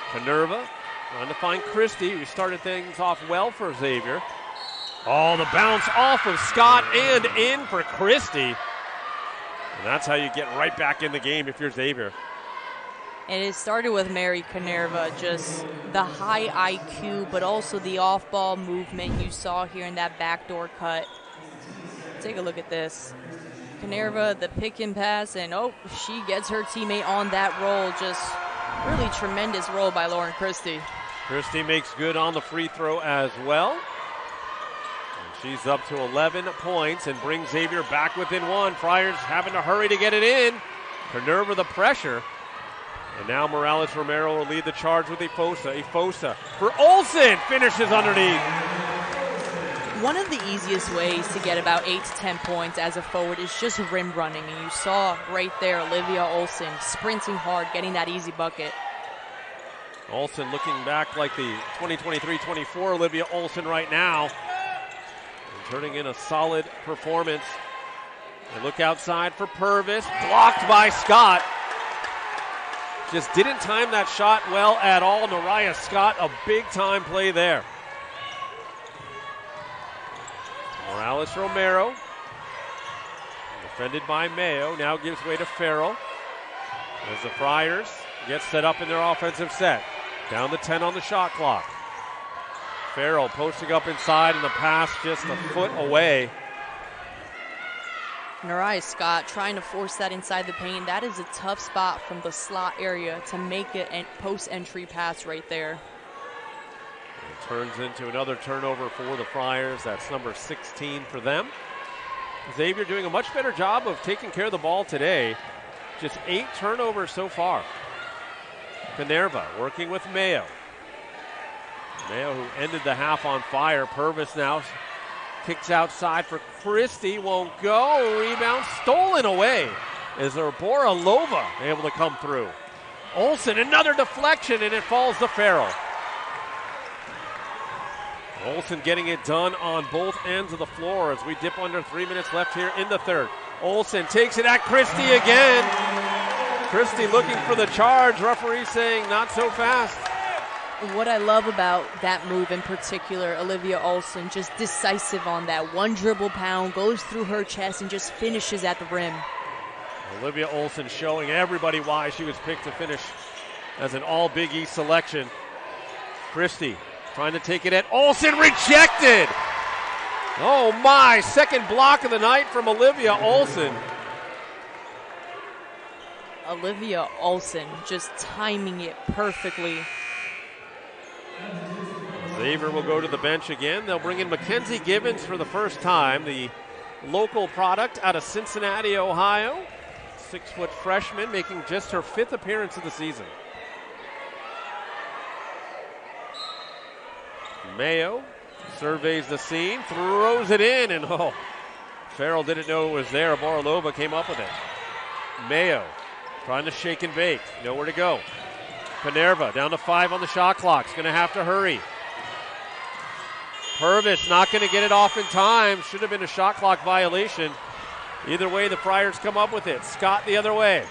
S1: Canerva trying to find Christie, who started things off well for Xavier. Oh, the bounce off of Scott and in for Christie. And that's how you get right back in the game if you're Xavier.
S2: And it started with Mary Canerva, just the high IQ, but also the off-ball movement you saw here in that backdoor cut. Take a look at this. Canerva, the pick and pass, and she gets her teammate on that roll. Just really tremendous roll by Lauren Christie.
S1: Christie makes good on the free throw as well. And she's up to 11 points and brings Xavier back within one. Friars having to hurry to get it in. Canerva the pressure. And now Morales-Romero will lead the charge with Ifosa. Ifosa for Olsen, finishes underneath.
S2: One of the easiest ways to get about 8 to 10 points as a forward is just rim running. And you saw right there Olivia Olsen sprinting hard, getting that easy bucket.
S1: Olsen looking back like the 2023-24 Olivia Olsen right now. And turning in a solid performance. And look outside for Purvis, blocked by Scott. Just didn't time that shot well at all. Nariah Scott, a big-time play there. Morales-Romero, defended by Mayo, now gives way to Farrell. As the Friars get set up in their offensive set. Down to 10 on the shot clock. Farrell posting up inside, and the pass just a foot away.
S2: Nariah Scott trying to force that inside the paint. That is a tough spot from the slot area to make it a post-entry pass right there.
S1: It turns into another turnover for the Friars. That's number 16 for them. Xavier doing a much better job of taking care of the ball today. Just 8 turnovers so far. Canerva working with Mayo. Mayo, who ended the half on fire. Purvis now kicks outside for Christie, won't go. Rebound stolen away. Is Boralova able to come through? Olsen, another deflection, and it falls to Farrell. Olsen getting it done on both ends of the floor as we dip under 3 minutes left here in the third. Olsen takes it at Christie again. Christie looking for the charge. Referee saying not so fast.
S2: What I love about that move in particular, Olivia Olsen, just decisive on that. One dribble pound, goes through her chest and just finishes at the rim.
S1: Olivia Olsen showing everybody why she was picked to finish as an all Big East selection. Christie trying to take it at Olsen, rejected! Oh my, second block of the night from Olivia Olsen.
S2: Olivia Olsen just timing it perfectly.
S1: Xavier will go to the bench again. They'll bring in Mackenzie Gibbons for the first time, the local product out of Cincinnati, Ohio. 6-foot freshman making just her 5th appearance of the season. Mayo surveys the scene, throws it in, and Farrell didn't know it was there. Boralova came up with it. Mayo trying to shake and bake, nowhere to go. Canerva down to 5 on the shot clock. He's going to have to hurry. Purvis not going to get it off in time. Should have been a shot clock violation. Either way, the Friars come up with it. Scott the other way.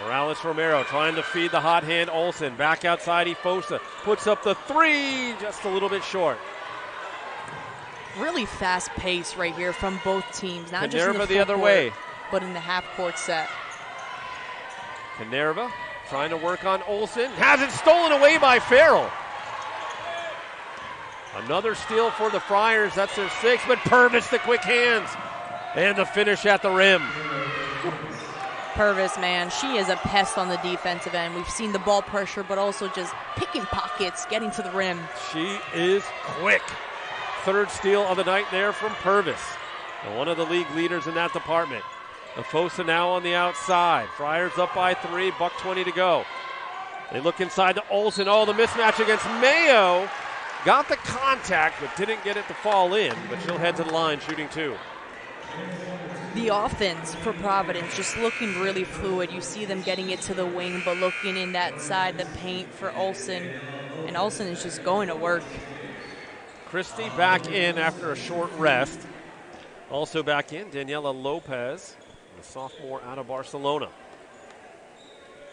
S1: Morales-Romero trying to feed the hot hand Olsen. Back outside Ifosa. Puts up the 3, just a little bit short.
S2: Really fast pace right here from both teams. Not
S1: Canerva
S2: just in
S1: the other
S2: court,
S1: way.
S2: but in the half-court set.
S1: Canerva trying to work on Olsen. Has it stolen away by Farrell. Another steal for the Friars. That's their 6th, but Purvis the quick hands. And the finish at the rim.
S2: Purvis, man, she is a pest on the defensive end. We've seen the ball pressure, but also just picking pockets, getting to the rim.
S1: She is quick. 3rd steal of the night there from Purvis. And one of the league leaders in that department. Ifosa now on the outside. Friars up by 3, $1:20 to go. They look inside to Olsen. The mismatch against Mayo. Got the contact, but didn't get it to fall in. But she'll head to the line shooting 2.
S2: The offense for Providence just looking really fluid. You see them getting it to the wing, but looking in that side, the paint for Olsen. And Olsen is just going to work.
S1: Christie back in after a short rest. Also back in, Daniela Lopez, the sophomore out of Barcelona.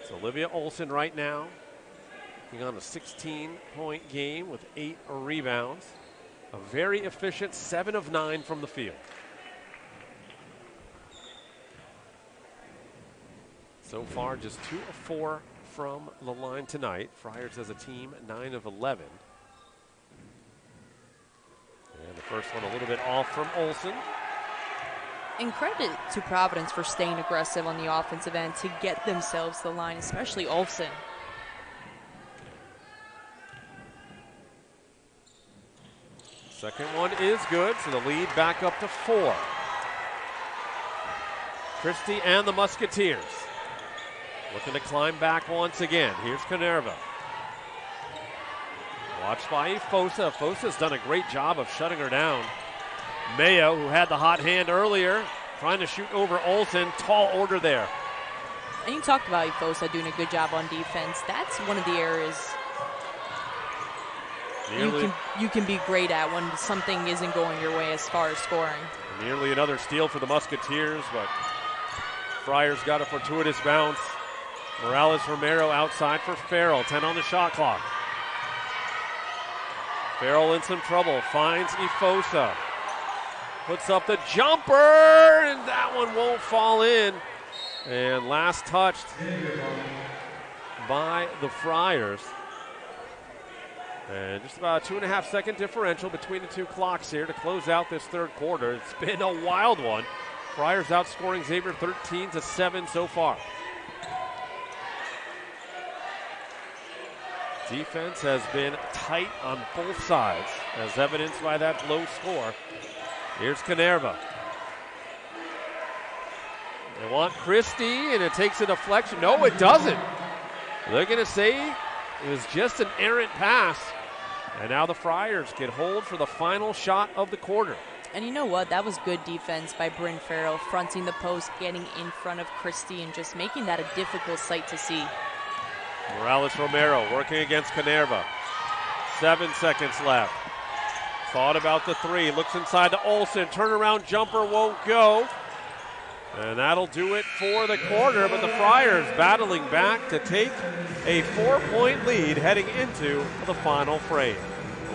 S1: So Olivia Olsen right now working on a 16-point game with 8 rebounds. A very efficient 7 of 9 from the field. So far, just 2 of 4 from the line tonight. Friars as a team, 9 of 11. And the first one a little bit off from Olsen.
S2: And credit to Providence for staying aggressive on the offensive end to get themselves to the line, especially Olsen.
S1: Second one is good, so the lead back up to 4. Christie and the Musketeers looking to climb back once again. Here's Canerva. Watched by Fosa. Fosa's done a great job of shutting her down. Mayo, who had the hot hand earlier, trying to shoot over Olsen. Tall order there.
S2: And you talked about Fosa doing a good job on defense. That's one of the areas you can be great at when something isn't going your way as far as scoring.
S1: Nearly another steal for the Musketeers, but Friars got a fortuitous bounce. Morales-Romero outside for Farrell. 10 on the shot clock. Farrell in some trouble. Finds Ifosa. Puts up the jumper, and that one won't fall in. And last touched by the Friars. And just about a 2.5-second differential between the two clocks here to close out this third quarter. It's been a wild one. Friars outscoring Xavier 13-7 so far. Defense has been tight on both sides, as evidenced by that low score. Here's Canerva. They want Christie, and it takes a deflection. No, it doesn't. They're going to say it was just an errant pass. And now the Friars get hold for the final shot of the quarter.
S2: And you know what? That was good defense by Bryn Farrell, fronting the post, getting in front of Christie, and just making that a difficult sight to see.
S1: Morales-Romero working against Canerva. 7 seconds left. Thought about the three. Looks inside to Olsen. Turnaround jumper won't go. And that'll do it for the quarter. But the Friars battling back to take a 4-point lead heading into the final frame.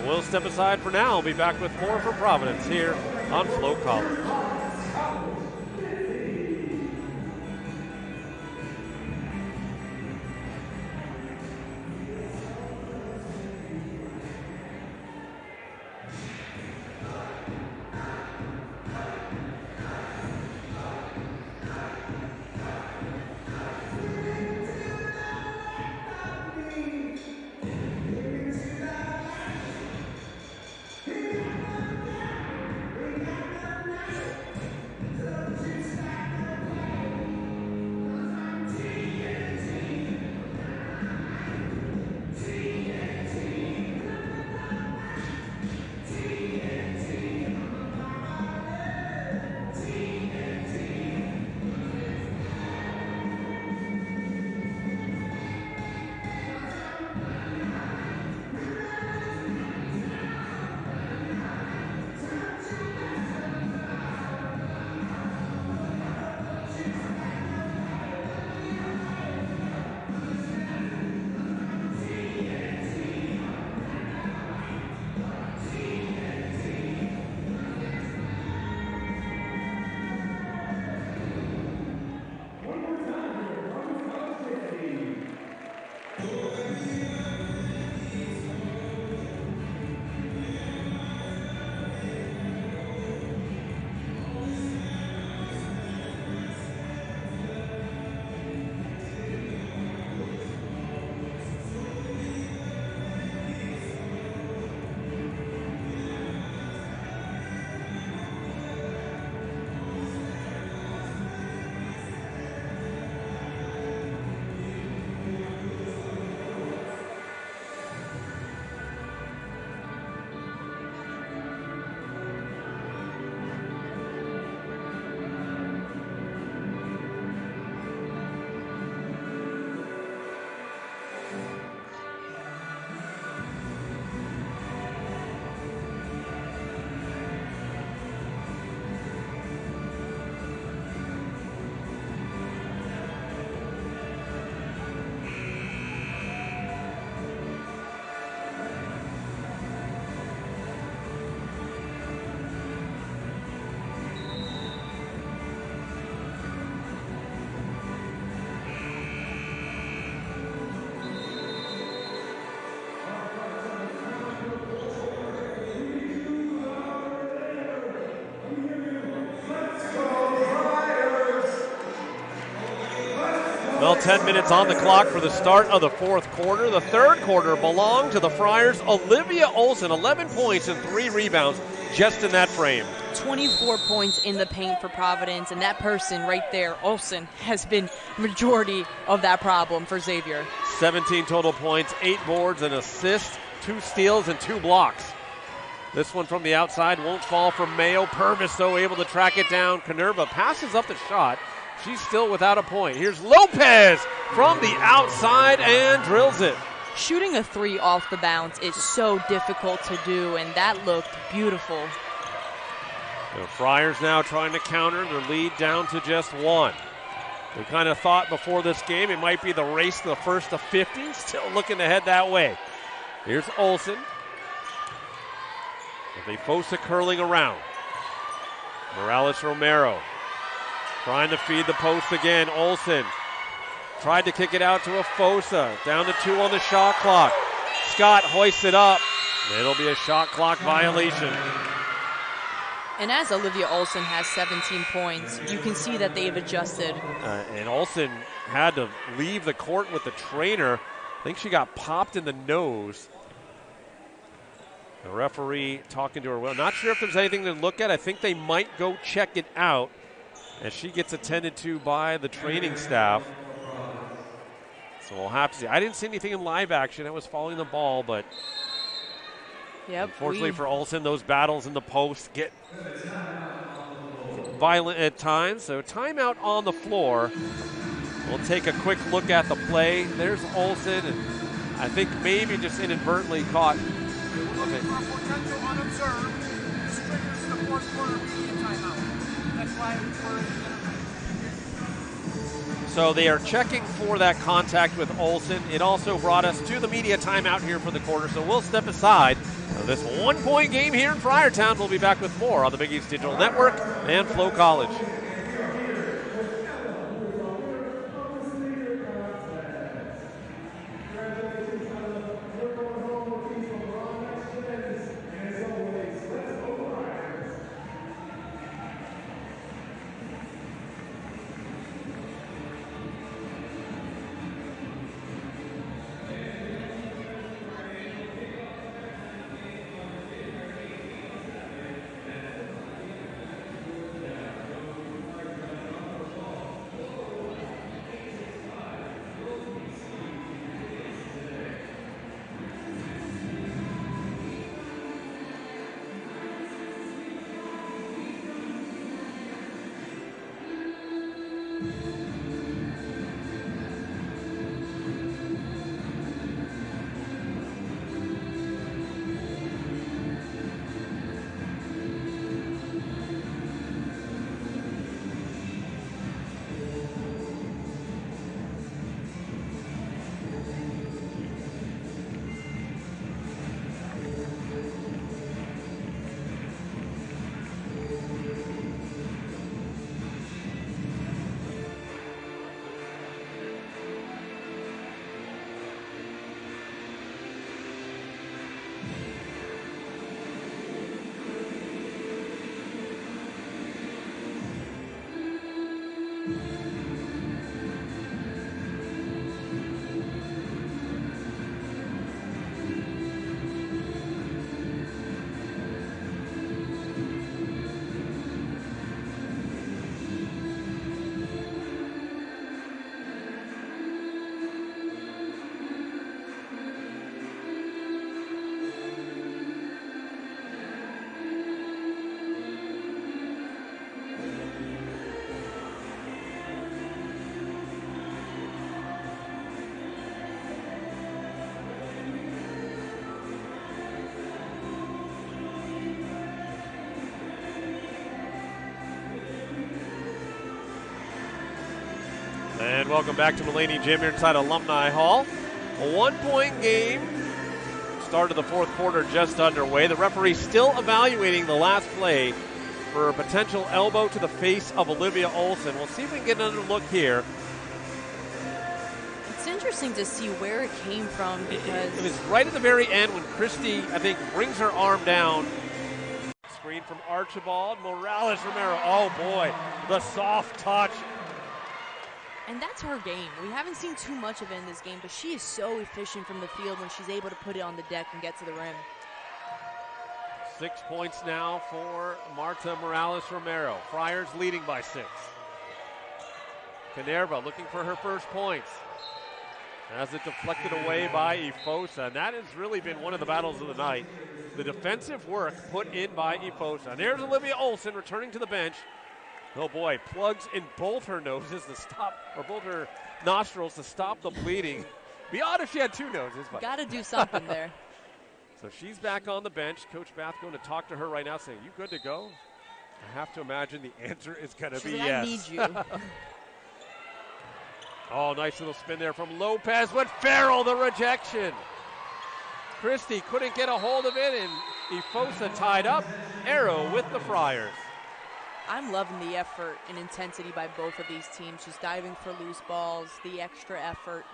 S1: We'll step aside for now. We'll be back with more from Providence here on Flow College. Well, 10 minutes on the clock for the start of the fourth quarter. The third quarter belonged to the Friars. Olivia Olsen, 11 points and 3 rebounds just in that frame.
S2: 24 points in the paint for Providence, and that person right there, Olsen, has been majority of that problem for Xavier.
S1: 17 total points, 8 boards, an assist, 2 steals, and 2 blocks. This one from the outside won't fall for Mayo. Purvis, though, able to track it down. Canerva passes up the shot. She's still without a point. Here's Lopez from the outside and drills it.
S2: Shooting a 3 off the bounce is so difficult to do, and that looked beautiful.
S1: The Friars now trying to counter their lead down to just 1. We kind of thought before this game it might be the race to the first of 50. Still looking to head that way. Here's Olsen. With a Fosa curling around. Morales-Romero trying to feed the post again. Olsen tried to kick it out to a Fosa. Down to 2 on the shot clock. Scott hoists it up. It'll be a shot clock violation.
S2: And as Olivia Olsen has 17 points, you can see that they've adjusted.
S1: And Olsen had to leave the court with the trainer. I think she got popped in the nose. The referee talking to her. Well, not sure if there's anything to look at. I think they might go check it out as she gets attended to by the training staff. So we'll have to see. I didn't see anything in live action. I was following the ball, but unfortunately for Olsen, those battles in the post get violent at times. So timeout on the floor. We'll take a quick look at the play. There's Olsen, and I think maybe just inadvertently caught. Okay. So they are checking for that contact with Olsen. It also brought us to the media timeout here for the quarter, so we'll step aside. This 1-point game here in Friartown. We'll be back with more on the Big East Digital Network and Flow College. And welcome back to Mulaney Gym here inside Alumni Hall. A 1-point game. Start of the fourth quarter just underway. The referee still evaluating the last play for a potential elbow to the face of Olivia Olsen. We'll see if we can get another look here.
S2: It's interesting to see where it came from because
S1: it was right at the very end when Christie, I think, brings her arm down. Screen from Archibald. Morales-Romero. Oh, boy. The soft touch.
S2: And that's her game. We haven't seen too much of it in this game, but she is so efficient from the field when she's able to put it on the deck and get to the rim.
S1: 6 points now for Marta Morales-Romero. Friars leading by 6. Canerva looking for her first points. Has it deflected away by Ifosa. And that has really been one of the battles of the night. The defensive work put in by Ifosa. And there's Olivia Olson returning to the bench. Oh boy, plugs in both her noses to stop, or both her nostrils to stop the bleeding. Be odd if she had 2 noses. But
S2: got to do something there.
S1: So she's back on the bench. Coach Bath going to talk to her right now saying, you good to go? I have to imagine the answer is going to be
S2: like,
S1: yes.
S2: I need you.
S1: Oh, nice little spin there from Lopez, but Farrell, the rejection. Christie couldn't get a hold of it, and Ifosa tied up. Arrow with the Friars.
S2: I'm loving the effort and intensity by both of these teams, just diving for loose balls, the extra effort.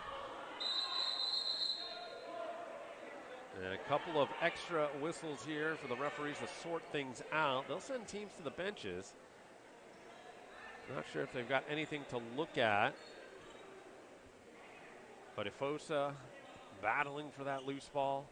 S1: And a couple of extra whistles here for the referees to sort things out. They'll send teams to the benches. Not sure if they've got anything to look at. But Ifosa battling for that loose ball.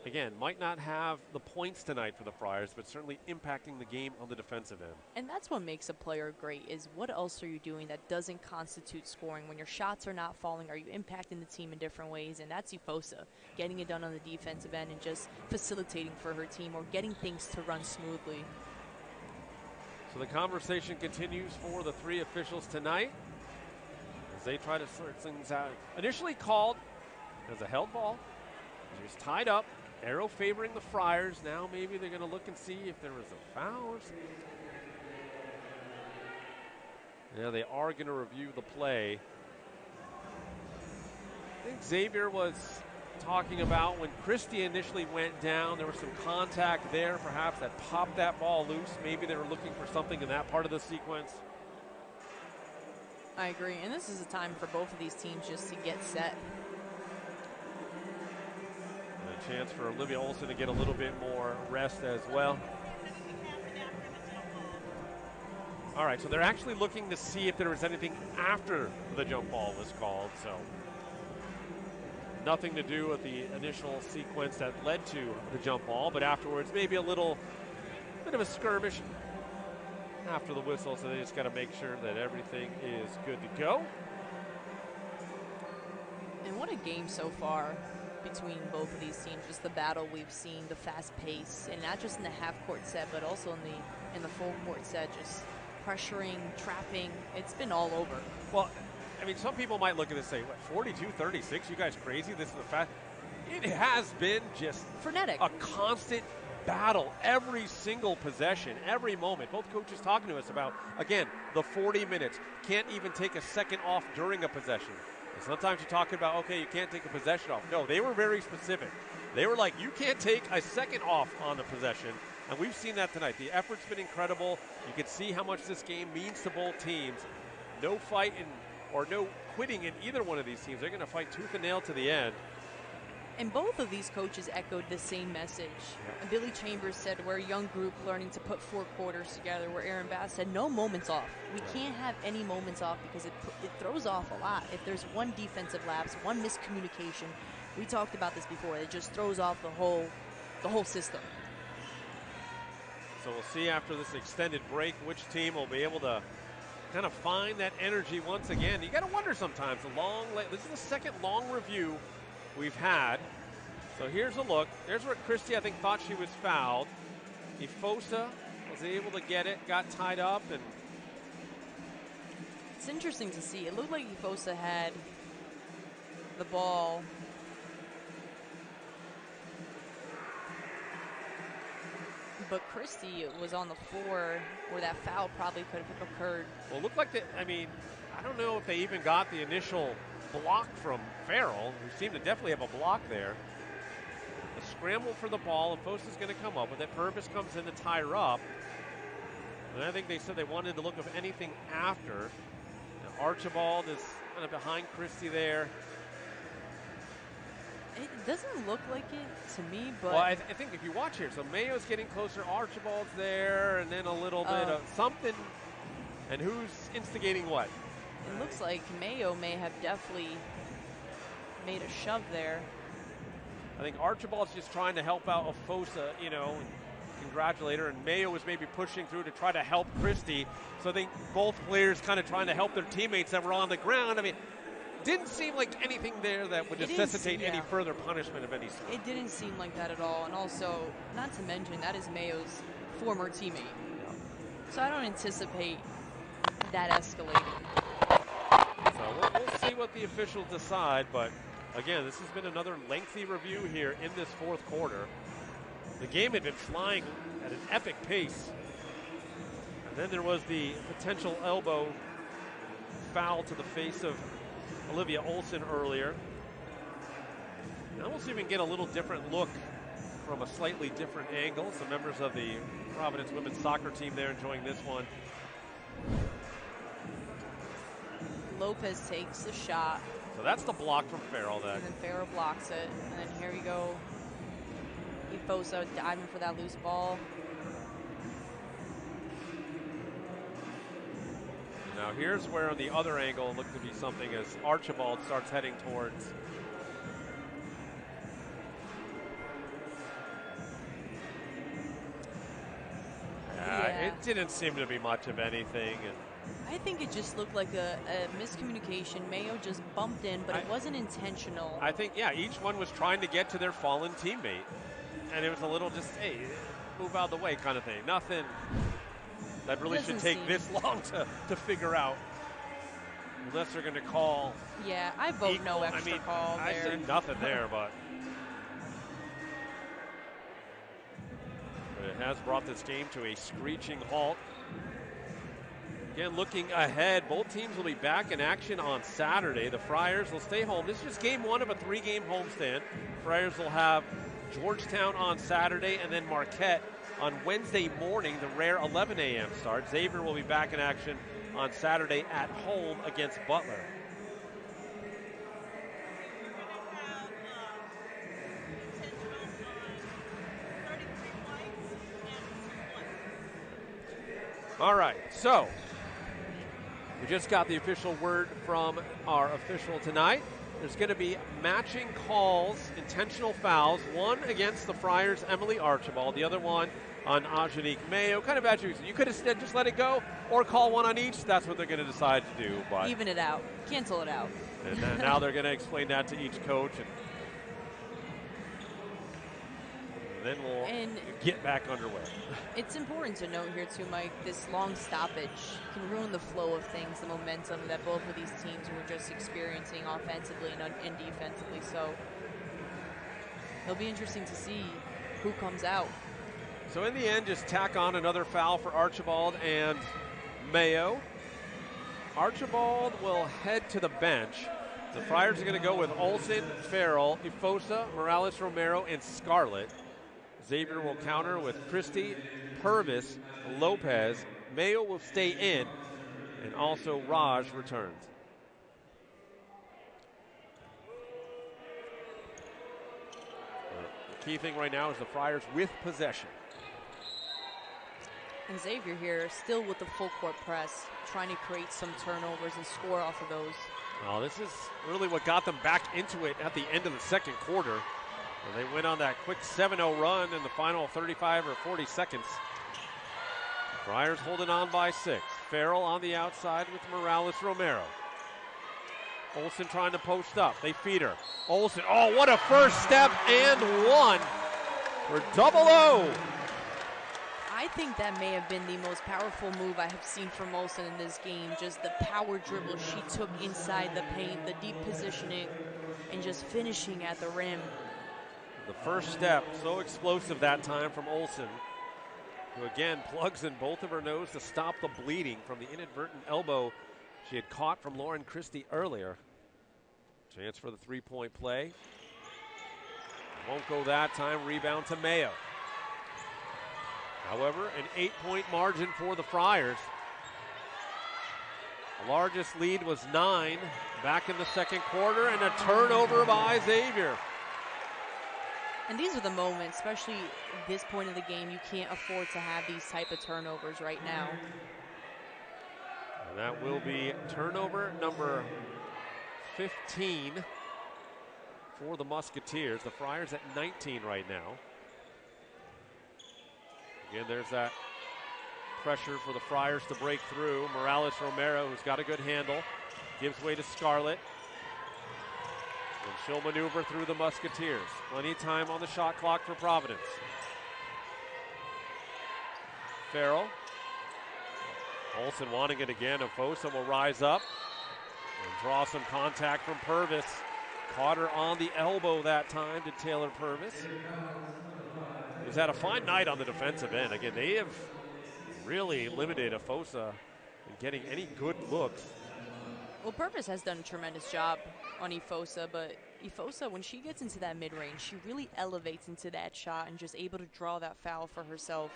S1: Again, might not have the points tonight for the Friars, but certainly impacting the game on the defensive end.
S2: And that's what makes a player great, is what else are you doing that doesn't constitute scoring? When your shots are not falling, are you impacting the team in different ways? And that's Ifosa, getting it done on the defensive end and just facilitating for her team or getting things to run smoothly.
S1: So the conversation continues for the 3 officials tonight as they try to sort things out. Initially called as a held ball. She was tied up. Arrow favoring the Friars. Now maybe they're going to look and see if there was a foul or something. Yeah, they are going to review the play. I think Xavier was talking about when Christie initially went down, there was some contact there perhaps that popped that ball loose. Maybe they were looking for something in that part of the sequence.
S2: I agree, and this is a time for both of these teams just to get set.
S1: Chance for Olivia Olson to get a little bit more rest as well. All right, so they're actually looking to see if there was anything after the jump ball was called. So nothing to do with the initial sequence that led to the jump ball, but afterwards maybe a little bit of a skirmish after the whistle. So they just got to make sure that everything is good to go.
S2: And what a game so far between both of these teams, just the battle we've seen, the fast pace, and not just in the half-court set, but also in the full-court set, just pressuring, trapping. It's been all over.
S1: Well, I mean, some people might look at this and say, what, 42-36? You guys crazy? This is the fact. It has been just
S2: frenetic,
S1: a constant battle every single possession, every moment. Both coaches talking to us about, again, the 40 minutes. Can't even take a second off during a possession. Sometimes you're talking about, okay, you can't take a possession off. No, they were very specific. They were like, you can't take a second off on the possession, and we've seen that tonight. The effort's been incredible. You can see how much this game means to both teams. No fighting or no quitting in either one of these teams. They're going to fight tooth and nail to the end.
S2: And both of these coaches echoed the same message. And Billy Chambers said, we're a young group learning to put 4 quarters together, where Aaron Bass said, no moments off. We can't have any moments off because it throws off a lot. If there's one defensive lapse, one miscommunication, we talked about this before, it just throws off the whole system.
S1: So we'll see after this extended break which team will be able to kind of find that energy once again. You got to wonder sometimes, this is the second long review we've had. So here's a look. There's where Christie, I think, thought she was fouled. Ifosa was able to get it, got tied up, and
S2: it's interesting to see. It looked like Ifosa had the ball. But Christie was on the floor where that foul probably could have occurred.
S1: Well, it looked like I don't know if they even got the initial block from Farrell, who seemed to definitely have a block there. A scramble for the ball. Ifosa's going to come up with it. Purvis comes in to tie her up. And I think they said they wanted to look of anything after. Now Archibald is kind of behind Christie there.
S2: It doesn't look like it to me, but...
S1: Well, I think if you watch here, so Mayo's getting closer, Archibald's there, and then a little bit of something. And who's instigating what?
S2: It looks like Mayo may have definitely made a shove there.
S1: I think Archibald's just trying to help out Ofosa, you know, and congratulate her, and Mayo was maybe pushing through to try to help Christie. So I think both players kind of trying to help their teammates that were on the ground. I mean, didn't seem like anything there that would necessitate any further punishment of any sort.
S2: It didn't seem like that at all. And also, not to mention, that is Mayo's former teammate. So I don't anticipate that escalating.
S1: So we'll see what the officials decide, but again, this has been another lengthy review here in this fourth quarter. The game had been flying at an epic pace. And then there was the potential elbow foul to the face of Olivia Olson earlier. Now we'll see if we can get a little different look from a slightly different angle. Some members of the Providence women's soccer team there enjoying this one.
S2: Lopez takes the shot.
S1: So that's the block from Farrell then.
S2: And then Farrell blocks it. And then here we go. Efosa diving for that loose ball.
S1: Now here's where on the other angle it looked to be something as Archibald starts heading towards. It didn't seem to be much of anything. And
S2: I think it just looked like a miscommunication. Mayo just bumped in, but it wasn't intentional.
S1: I think, yeah, each one was trying to get to their fallen teammate. And it was a little just, hey, move out of the way kind of thing. Nothing that really should take this long to figure out. Unless they're going to call.
S2: Yeah, I vote no extra call there.
S1: I say nothing there, but it has brought this game to a screeching halt. Again, looking ahead, both teams will be back in action on Saturday. The Friars will stay home. This is just game one of a three-game homestand. Friars will have Georgetown on Saturday and then Marquette on Wednesday morning, the rare 11 a.m. start. Xavier will be back in action on Saturday at home against Butler. All right, so we just got the official word from our official tonight. There's going to be matching calls, intentional fouls, one against the Friars' Emily Archibald, the other one on Ajanique Mayo. Kind of as you could have just let it go or call one on each. That's what they're going to decide to do. But
S2: even it out, cancel it out.
S1: And now they're going to explain that to each coach. And then we'll get back underway.
S2: It's important to note here too, Mike, this long stoppage can ruin the flow of things, the momentum that both of these teams were just experiencing offensively and defensively. So it'll be interesting to see who comes out.
S1: So in the end, just tack on another foul for Archibald and Mayo. Archibald will head to the bench. The Friars are going to go with Olson, Farrell, Efosa, Morales, Romero, and Scarlett. Xavier will counter with Christie, Purvis, Lopez. Mayo will stay in, and also Raj returns. The key thing right now is the Friars with possession.
S2: And Xavier here still with the full court press, trying to create some turnovers and score off of those.
S1: Well, this is really what got them back into it at the end of the second quarter. They went on that quick 7-0 run in the final 35 or 40 seconds. Friars holding on by 6. Farrell on the outside with Morales Romero. Olson trying to post up. They feed her. Olson, oh, what a first step and one for double O.
S2: I think that may have been the most powerful move I have seen from Olson in this game. Just the power dribble she took inside the paint, the deep positioning, and just finishing at the rim.
S1: The first step, so explosive that time from Olson, who again plugs in both of her nose to stop the bleeding from the inadvertent elbow she had caught from Lauren Christie earlier. Chance for the three-point play. Won't go that time. Rebound to Mayo. However, an 8-point margin for the Friars. The largest lead was 9 back in the second quarter, and a turnover by Xavier.
S2: And these are the moments, especially this point of the game, you can't afford to have these type of turnovers right now.
S1: And that will be turnover number 15 for the Musketeers. The Friars at 19 right now. Again, there's that pressure for the Friars to break through. Morales-Romero, who's got a good handle, gives way to Scarlett. And she'll maneuver through the Musketeers. Plenty of time on the shot clock for Providence. Farrell. Olsen wanting it again. Afosa will rise up and draw some contact from Purvis. Caught her on the elbow that time to Taylor Purvis. He's had a fine night on the defensive end. Again, they have really limited Afosa in getting any good looks.
S2: Well, Purvis has done a tremendous job on Efosa, but Efosa, when she gets into that mid-range, she really elevates into that shot and just able to draw that foul for herself.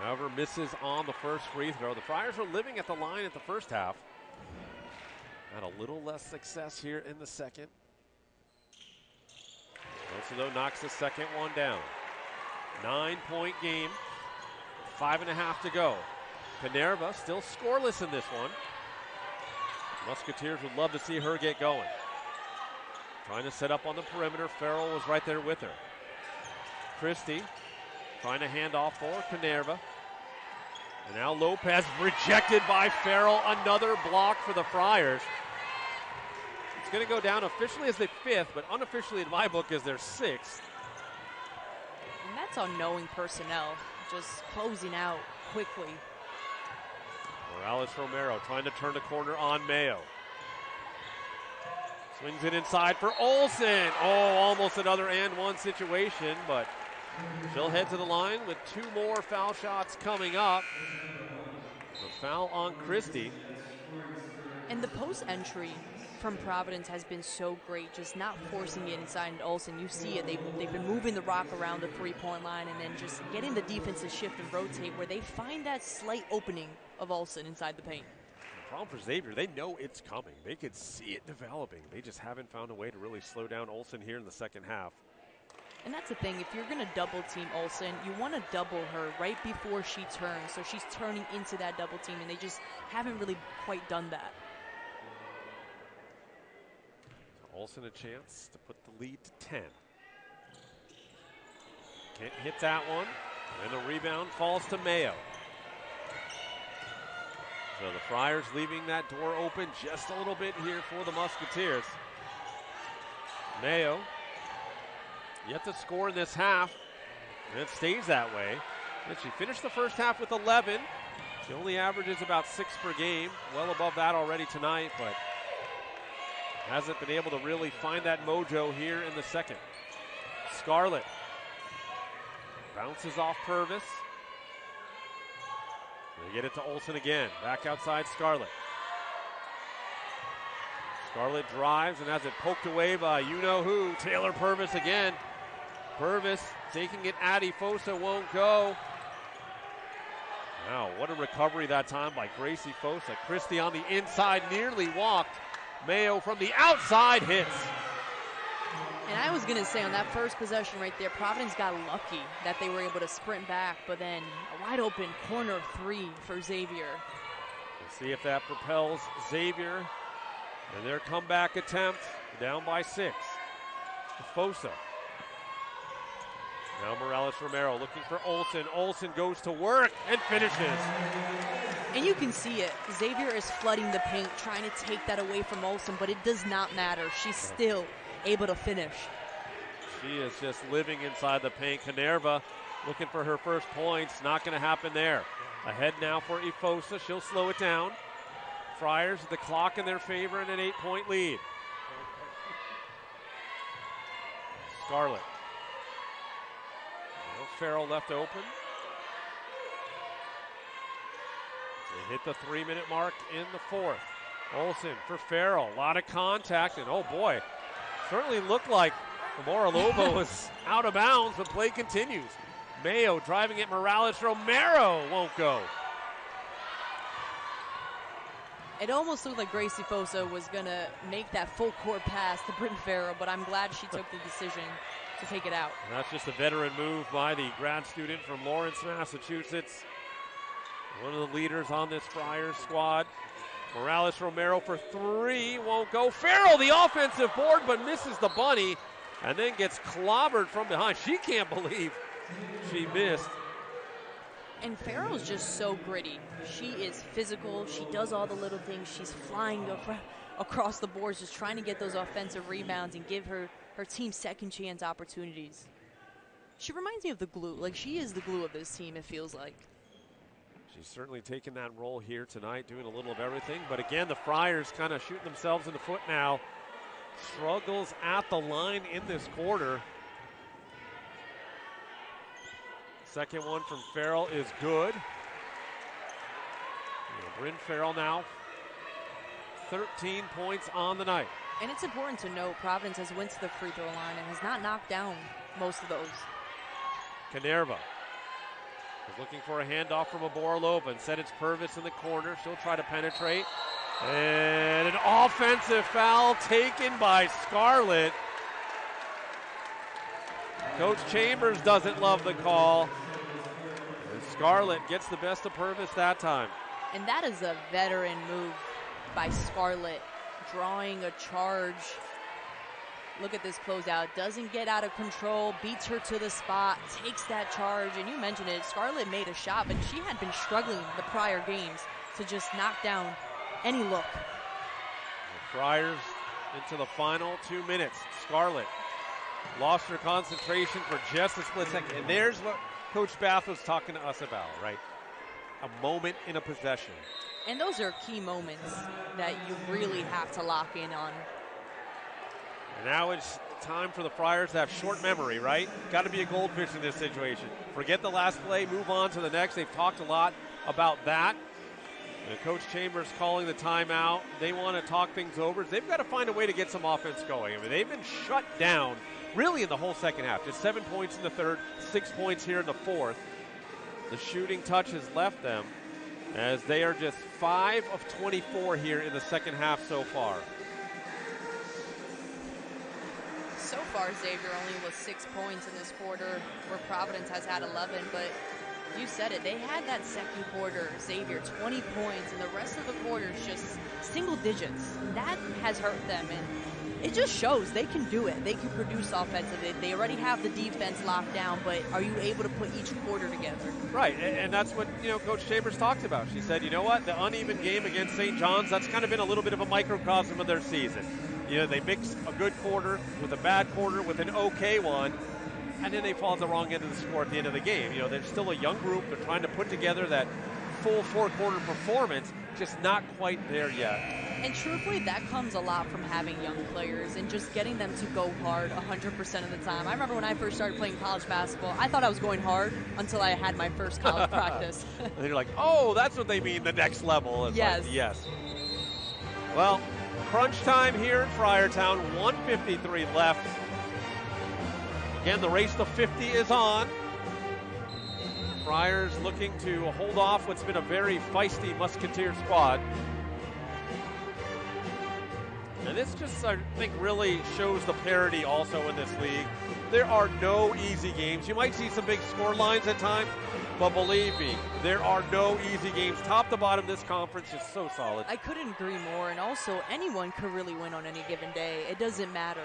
S1: However, misses on the first free throw. The Friars were living at the line at the first half. Had a little less success here in the second. Also, though, knocks the second one down. 9-point game, 5.5 to go. Canerva still scoreless in this one. Musketeers would love to see her get going. Trying to set up on the perimeter. Farrell was right there with her. Christie trying to hand off for Canerva. And now Lopez rejected by Farrell. Another block for the Friars. It's going to go down officially as the 5th, but unofficially in my book as their 6th.
S2: And that's on knowing personnel, just closing out quickly.
S1: Morales-Romero trying to turn the corner on Mayo. Swings it inside for Olsen. Oh, almost another and one situation, but she'll head to the line with 2 more foul shots coming up. The foul on Christie.
S2: And the post entry from Providence has been so great, just not forcing it inside Olsen. You see it, they've been moving the rock around the 3-point line and then just getting the defense to shift and rotate where they find that slight opening of Olsen inside the paint.
S1: The problem for Xavier, they know it's coming. They could see it developing. They just haven't found a way to really slow down Olsen here in the second half.
S2: And that's the thing, if you're going to double team Olsen, you want to double her right before she turns, so she's turning into that double team, and they just haven't really quite done that.
S1: So Olsen a chance to put the lead to 10. Can't hit that one, and the rebound falls to Mayo. So the Friars leaving that door open just a little bit here for the Musketeers. Mayo yet to score in this half, and it stays that way. And she finished the first half with 11. She only averages about 6 per game, well above that already tonight, but hasn't been able to really find that mojo here in the second. Scarlett bounces off Purvis. They get it to Olsen again, back outside Scarlett. Scarlett drives and has it poked away by you-know-who, Taylor Purvis again. Purvis taking it at Efosa, won't go. Wow, what a recovery that time by Gracie Fosa. Christie on the inside, nearly walked. Mayo from the outside hits.
S2: And I was going to say on that first possession right there, Providence got lucky that they were able to sprint back, but then a wide open corner 3 for Xavier.
S1: We'll see if that propels Xavier and their comeback attempt down by 6. Fosa. Now Morales-Romero looking for Olsen. Olsen goes to work and finishes.
S2: And you can see it. Xavier is flooding the paint, trying to take that away from Olsen, but it does not matter. She's still able to finish.
S1: She is just living inside the paint. Canerva looking for her first points. Not going to happen there. Ahead now for Efosa. She'll slow it down. Friars, the clock in their favor and an 8-point lead. Scarlett. Now Farrell left open. They hit the 3-minute mark in the 4th. Olsen for Farrell. A lot of contact, and oh boy, certainly looked like Moralovo was out of bounds, but play continues. Mayo driving it. Morales-Romero won't go.
S2: It almost looked like Gracie Fosa was going to make that full court pass to Britton Farrell, but I'm glad she took the decision to take it out.
S1: And that's just a veteran move by the grad student from Lawrence, Massachusetts. One of the leaders on this Friars squad. Morales Romero for three, won't go. Farrell, the offensive board, but misses the bunny and then gets clobbered from behind. She can't believe she missed.
S2: And Farrell's just so gritty. She is physical. She does all the little things. She's flying across the boards, just trying to get those offensive rebounds and give her team second chance opportunities. She reminds me of the glue. Like, she is the glue of this team, it feels like.
S1: She's certainly taken that role here tonight, doing a little of everything. But again, the Friars kind of shooting themselves in the foot now. Struggles at the line in this quarter. Second one from Farrell is good. Bryn Farrell now, 13 points on the night.
S2: And it's important to note Providence has went to the free throw line and has not knocked down most of those.
S1: Canerva is looking for a handoff from Aboralova. Instead, it's Purvis in the corner. She'll try to penetrate. And an offensive foul taken by Scarlett. Coach Chambers doesn't love the call. And Scarlett gets the best of Purvis that time.
S2: And that is a veteran move by Scarlett, drawing a charge. Look at this closeout. Doesn't get out of control, beats her to the spot, takes that charge. And you mentioned it, Scarlett made a shot, but she had been struggling the prior games to just knock down any look.
S1: The Friars into the final 2 minutes. Scarlett lost her concentration for just a split second. And there's what Coach Bath was talking to us about, right? A moment in a possession.
S2: And those are key moments that you really have to lock in on.
S1: And now it's time for the Friars to have short memory, right? Got to be a goldfish in this situation. Forget the last play, move on to the next. They've talked a lot about that. And Coach Chambers calling the timeout. They want to talk things over. They've got to find a way to get some offense going. I mean, they've been shut down really in the whole second half. Just 7 points in the third, 6 points here in the fourth. The shooting touch has left them as they are just 5 of 24 here in the second half so far.
S2: So far, Xavier only was 6 points in this quarter, where Providence has had 11, but you said it. They had that second quarter, Xavier, 20 points, and the rest of the quarter is just single digits. That has hurt them, and it just shows they can do it. They can produce offensively. They already have the defense locked down, but are you able to put each quarter together?
S1: Right, and that's what, Coach Chambers talked about. She said, you know what, the uneven game against St. John's, that's kind of been a little bit of a microcosm of their season. They mix a good quarter with a bad quarter with an okay one, and then they fall at the wrong end of the score at the end of the game. They're still a young group. They're trying to put together that full four-quarter performance, just not quite there yet.
S2: And truthfully, that comes a lot from having young players and just getting them to go hard 100% of the time. I remember when I first started playing college basketball, I thought I was going hard until I had my first college practice.
S1: And you're like, oh, that's what they mean, the next level. It's
S2: yes.
S1: Like, yes. Well, crunch time here in Friartown, 1:53 left. Again, the race to 50 is on. Friars looking to hold off what's been a very feisty Musketeer squad. And this just, I think, really shows the parity also in this league. There are no easy games. You might see some big score lines at times, but believe me, there are no easy games. Top to bottom, this conference is so solid.
S2: I couldn't agree more, and also anyone could really win on any given day. It doesn't matter.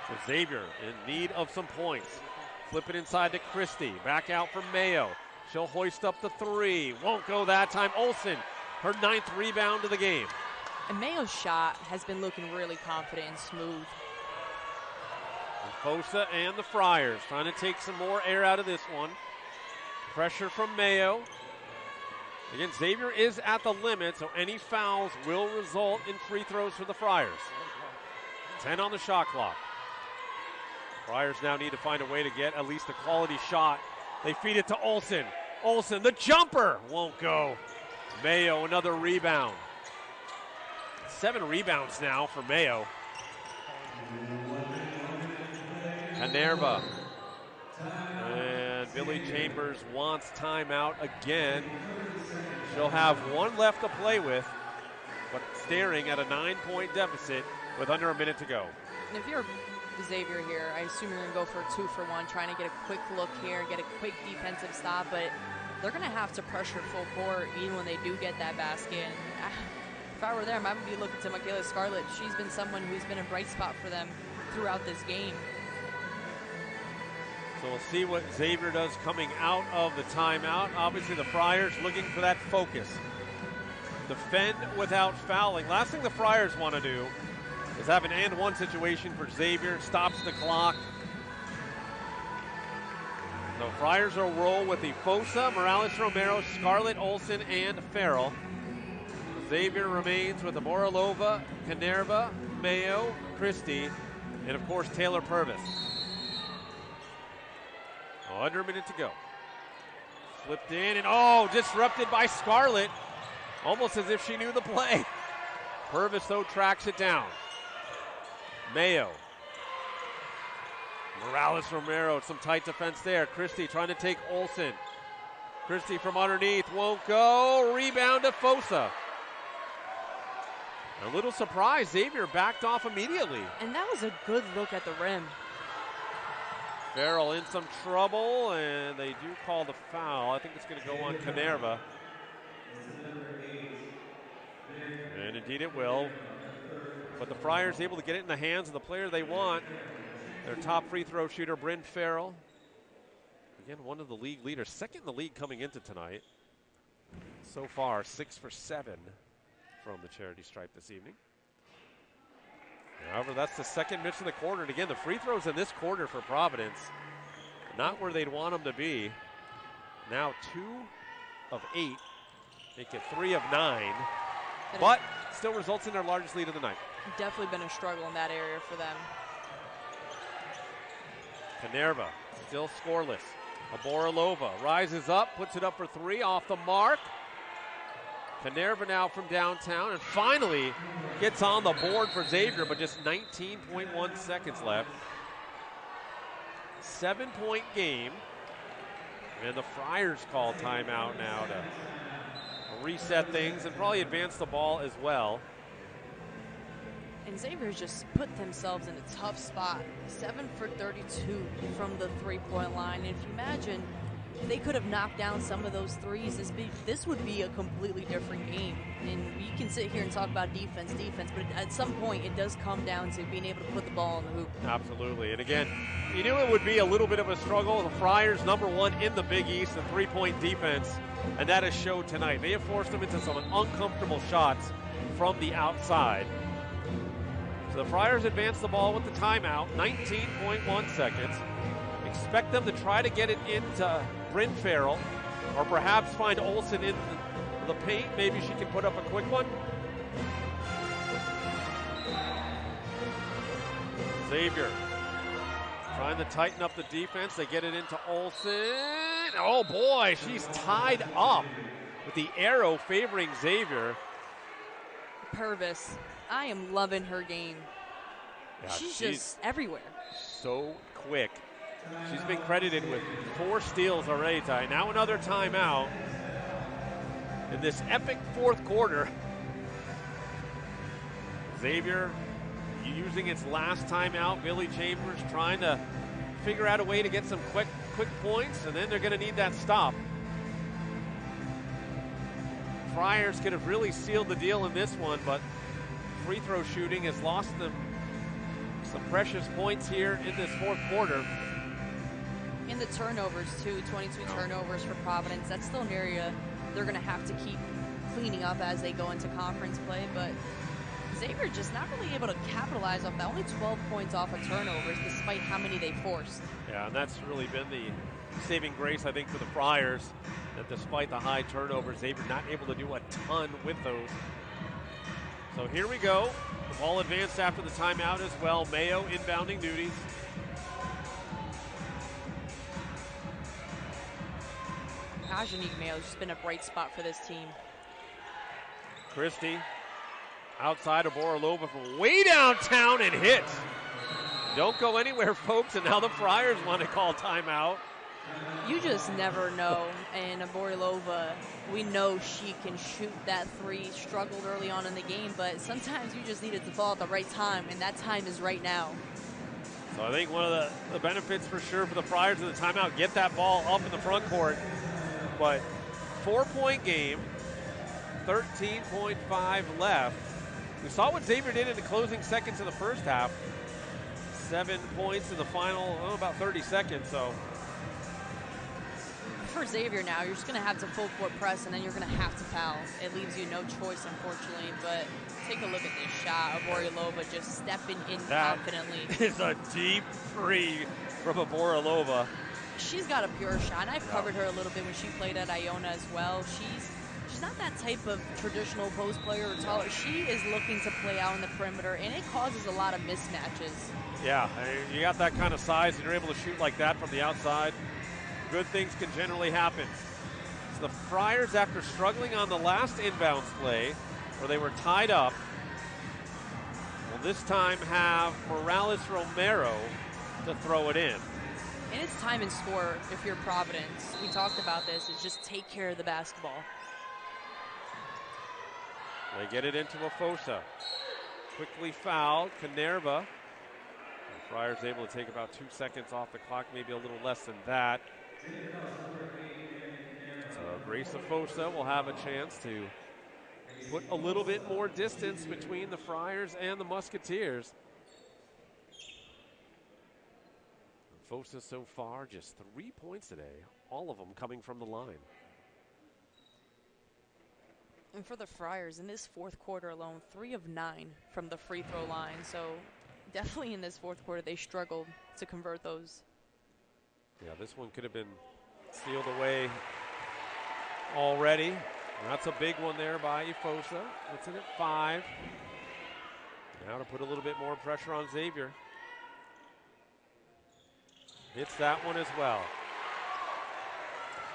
S1: So Xavier in need of some points. Flip it inside to Christie. Back out for Mayo. She'll hoist up the three. Won't go that time. Olsen, her 9th rebound of the game.
S2: And Mayo's shot has been looking really confident and smooth.
S1: And Fosa and the Friars trying to take some more air out of this one. Pressure from Mayo. Again, Xavier is at the limit, so any fouls will result in free throws for the Friars. 10 on the shot clock. Friars now need to find a way to get at least a quality shot. They feed it to Olsen. Olsen, the jumper, won't go. Mayo, another rebound. 7 rebounds now for Mayo. Canerva. And Billy Chambers wants timeout again. She'll have 1 left to play with, but staring at a 9-point deficit with under a minute to go.
S2: And if you're Xavier here, I assume you're going to go for a 2-for-1, trying to get a quick look here, get a quick defensive stop, but they're going to have to pressure full court even when they do get that basket. And if I were them, I would be looking to Michaela Scarlett. She's been someone who's been a bright spot for them throughout this game.
S1: So we'll see what Xavier does coming out of the timeout. Obviously the Friars looking for that focus. Defend without fouling. Last thing the Friars want to do is have an and-one situation for Xavier. Stops the clock. The Friars will roll with the Fosa, Morales Romero, Scarlett, Olsen, and Farrell. Xavier remains with Aboralova, Canerva, Mayo, Christie, and of course Taylor Purvis. Under a minute to go. Slipped in and disrupted by Scarlett. Almost as if she knew the play. Purvis though tracks it down. Mayo. Morales Romero, some tight defense there. Christie trying to take Olsen. Christie from underneath, won't go. Rebound to Fosa. A little surprise, Xavier backed off immediately.
S2: And that was a good look at the rim.
S1: Farrell in some trouble, and they do call the foul. I think it's going to go on Canerva. And indeed it will. But the Friars able to get it in the hands of the player they want. Their top free throw shooter, Bryn Farrell. Again, one of the league leaders. Second in the league coming into tonight. So far, 6 for 7 from the charity stripe this evening. However, that's the second miss in the quarter. And again, the free throws in this quarter for Providence, not where they'd want them to be. Now 2 of 8. Make it 3 of 9. But still results in their largest lead of the night.
S2: Definitely been a struggle in that area for them.
S1: Canerva still scoreless. Aboralova rises up, puts it up for 3 off the mark. Canerva now from downtown and finally gets on the board for Xavier, but just 19.1 seconds left. 7-point game. And the Friars call timeout now to reset things and probably advance the ball as well.
S2: And Xavier's just put themselves in a tough spot. 7 for 32 from the three-point line. And if you imagine, if they could have knocked down some of those threes, this would be a completely different game. And you can sit here and talk about defense, but at some point it does come down to being able to put the ball in the hoop.
S1: Absolutely. And again, you knew it would be a little bit of a struggle. The Friars, #1 in the Big East, the three-point defense, and that has showed tonight. They have forced them into some uncomfortable shots from the outside. So the Friars advance the ball with the timeout, 19.1 seconds. Expect them to try to get it into Bryn Farrell, or perhaps find Olsen in the paint. Maybe she can put up a quick one. Xavier trying to tighten up the defense. They get it into Olsen. Oh boy, she's tied up with the arrow favoring Xavier.
S2: Purvis, I am loving her game.
S1: Yeah,
S2: she's just everywhere.
S1: So quick. She's been credited with 4 steals already tonight. Now another timeout in this epic fourth quarter. Xavier using its last timeout. Billy Chambers trying to figure out a way to get some quick points, and then they're going to need that stop. Friars could have really sealed the deal in this one, but free throw shooting has lost them some precious points here in this fourth quarter.
S2: And the turnovers too, 22 turnovers for Providence. That's still an area they're going to have to keep cleaning up as they go into conference play. But Xavier just not really able to capitalize off that. Only 12 points off of turnovers despite how many they forced.
S1: Yeah, and that's really been the saving grace, I think, for the Friars, that despite the high turnovers, Xavier not able to do a ton with those. So here we go. The ball advanced after the timeout as well. Mayo inbounding duties.
S2: Ajanique Mayo's just been a bright spot for this team.
S1: Christie outside of Boralova from way downtown and hits. Don't go anywhere, folks, and now the Friars want to call timeout.
S2: You just never know, and Boralova, we know she can shoot that three. Struggled early on in the game, but sometimes you just need it to fall at the right time, and that time is right now.
S1: So I think one of the benefits for sure for the Friars of the timeout, get that ball up in the front court. But 4-point game, 13.5 left. We saw what Xavier did in the closing seconds of the first half. 7 points in the final, about 30 seconds. So
S2: for Xavier now, you're just going to have to full court press, and then you're going to have to foul. It leaves you no choice, unfortunately. But take a look at this shot of Boryalova just stepping in confidently.
S1: It's a deep three from Boryalova.
S2: She's got a pure shot, and I've covered her a little bit when she played at Iona as well. She's not that type of traditional post player or taller. She is looking to play out in the perimeter, and it causes a lot of mismatches.
S1: Yeah, you got that kind of size, and you're able to shoot like that from the outside. Good things can generally happen. So the Friars, after struggling on the last inbounds play, where they were tied up, will this time have Morales-Romero to throw it in.
S2: And it's time and score if you're Providence. We talked about this, is just take care of the basketball.
S1: They get it into Afosa. Quickly fouled, Canerva. The Friars able to take about 2 seconds off the clock, maybe a little less than that. So Grace Afosa will have a chance to put a little bit more distance between the Friars and the Musketeers. Afosa so far just 3 points today, all of them coming from the line.
S2: And for the Friars, in this fourth quarter alone, 3 of 9 from the free throw line. So definitely in this fourth quarter, they struggled to convert those.
S1: Yeah, this one could have been sealed away already. And that's a big one there by Afosa. It's in at 5. Now to put a little bit more pressure on Xavier. Hits that one as well.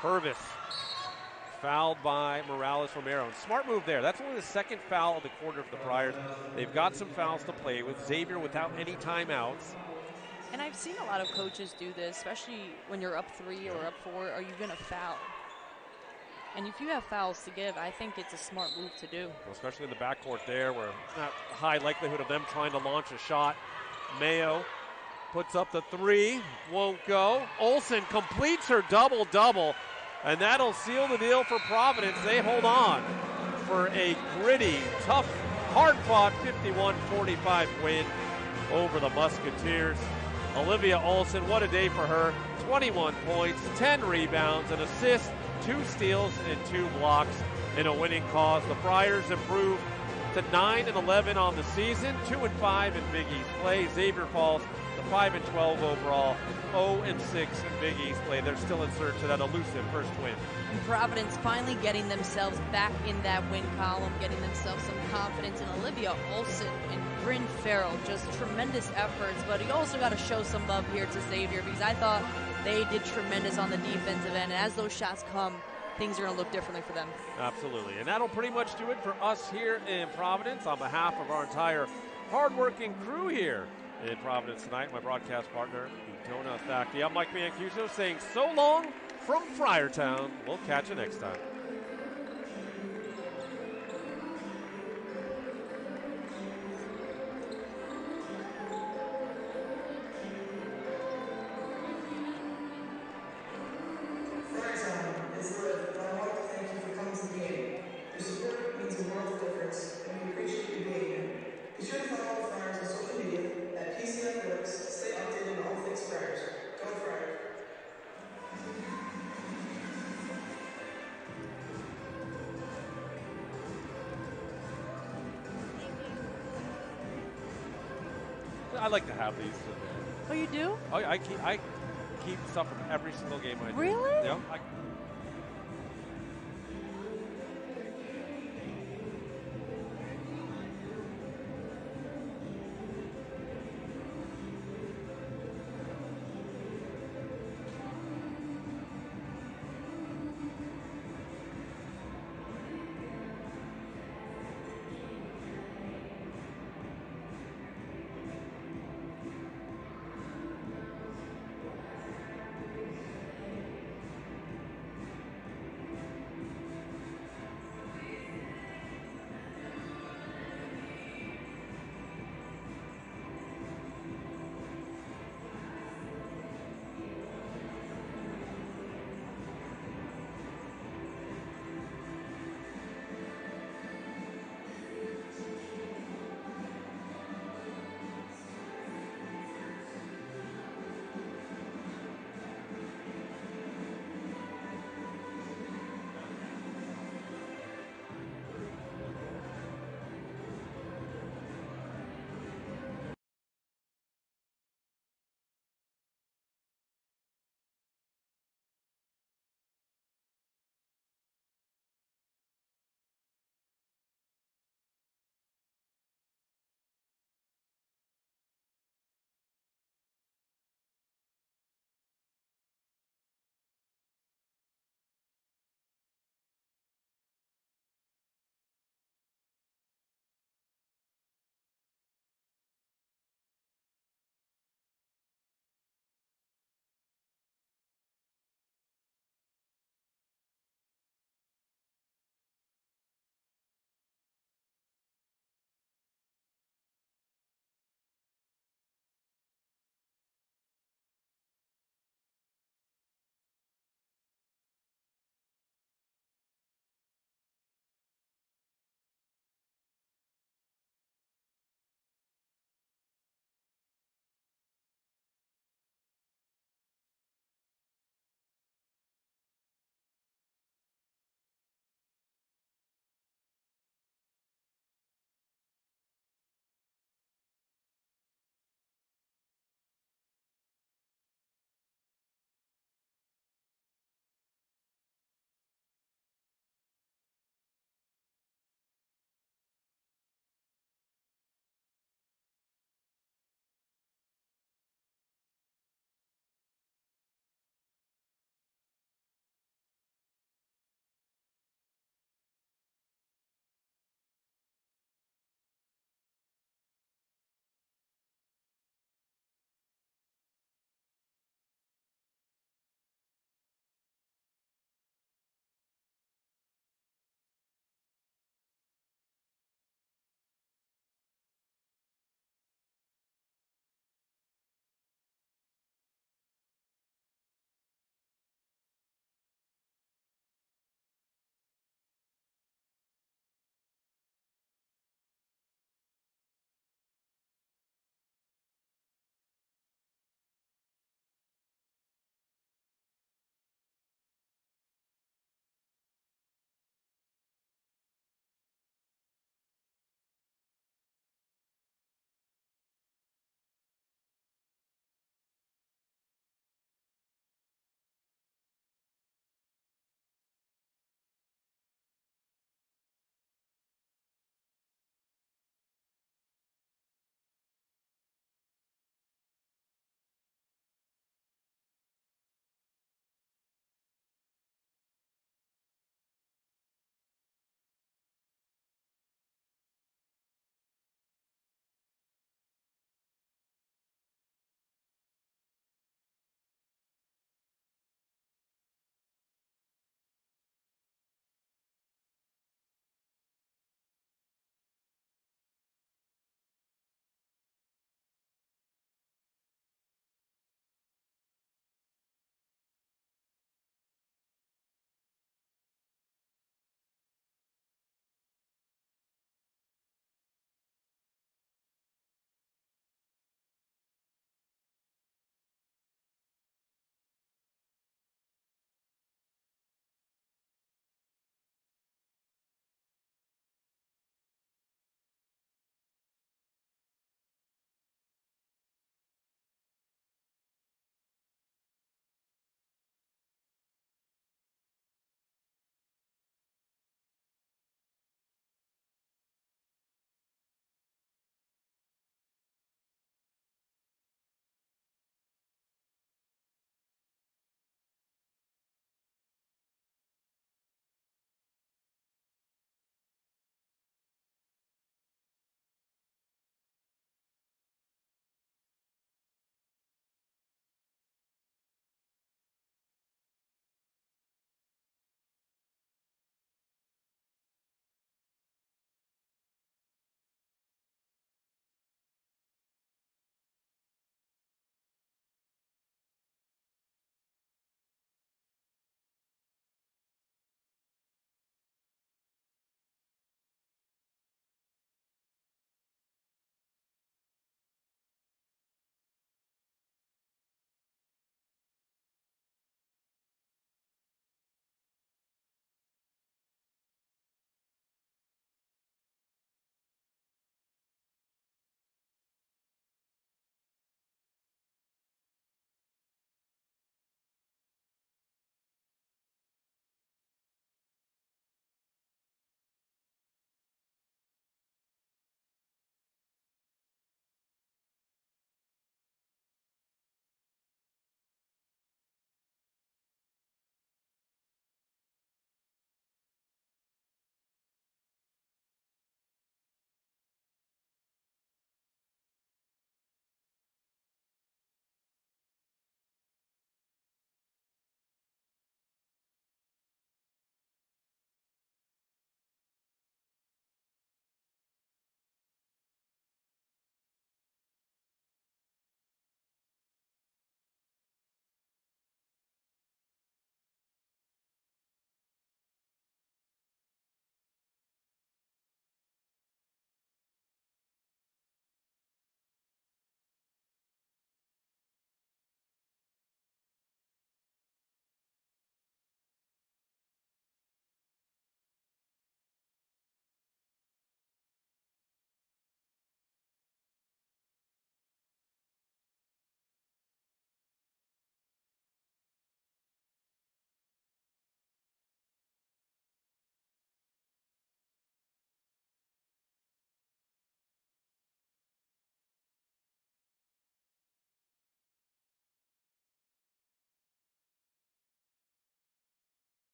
S1: Purvis fouled by Morales-Romero. Smart move there. That's only the second foul of the quarter for the Friars. They've got some fouls to play with. Xavier without any timeouts.
S2: And I've seen a lot of coaches do this, especially when you're up 3 or up 4. Are you going to foul? And if you have fouls to give, I think it's a smart move to do.
S1: Well, especially in the backcourt there, where not a high likelihood of them trying to launch a shot. Mayo puts up the 3, won't go. Olsen completes her double-double, and that'll seal the deal for Providence. They hold on for a gritty, tough, hard-fought 51-45 win over the Musketeers. Olivia Olsen, what a day for her. 21 points, 10 rebounds, an assist, 2 steals, and 2 blocks in a winning cause. The Friars improve to 9-11 on the season, 2-5 in Big East play. Xavier falls to 5-12 overall, 0-6 in Big East play. They're still in search of that elusive first win.
S2: And Providence finally getting themselves back in that win column, getting themselves some confidence. And Olivia Olsen and Bryn Farrell, just tremendous efforts. But you also got to show some love here to Xavier, because I thought they did tremendous on the defensive end. And as those shots come, things are going to look differently for them. Absolutely.
S1: And that'll pretty much do it for us here in Providence. On behalf of our entire hardworking crew here in Providence tonight, my broadcast partner, Utona Thakti. I'm Mike Mancuso saying so long from Friartown. We'll catch you next time. I like to have these.
S2: Oh, you do?
S1: I keep stuff from every single game I do.
S2: Really?
S1: Yeah.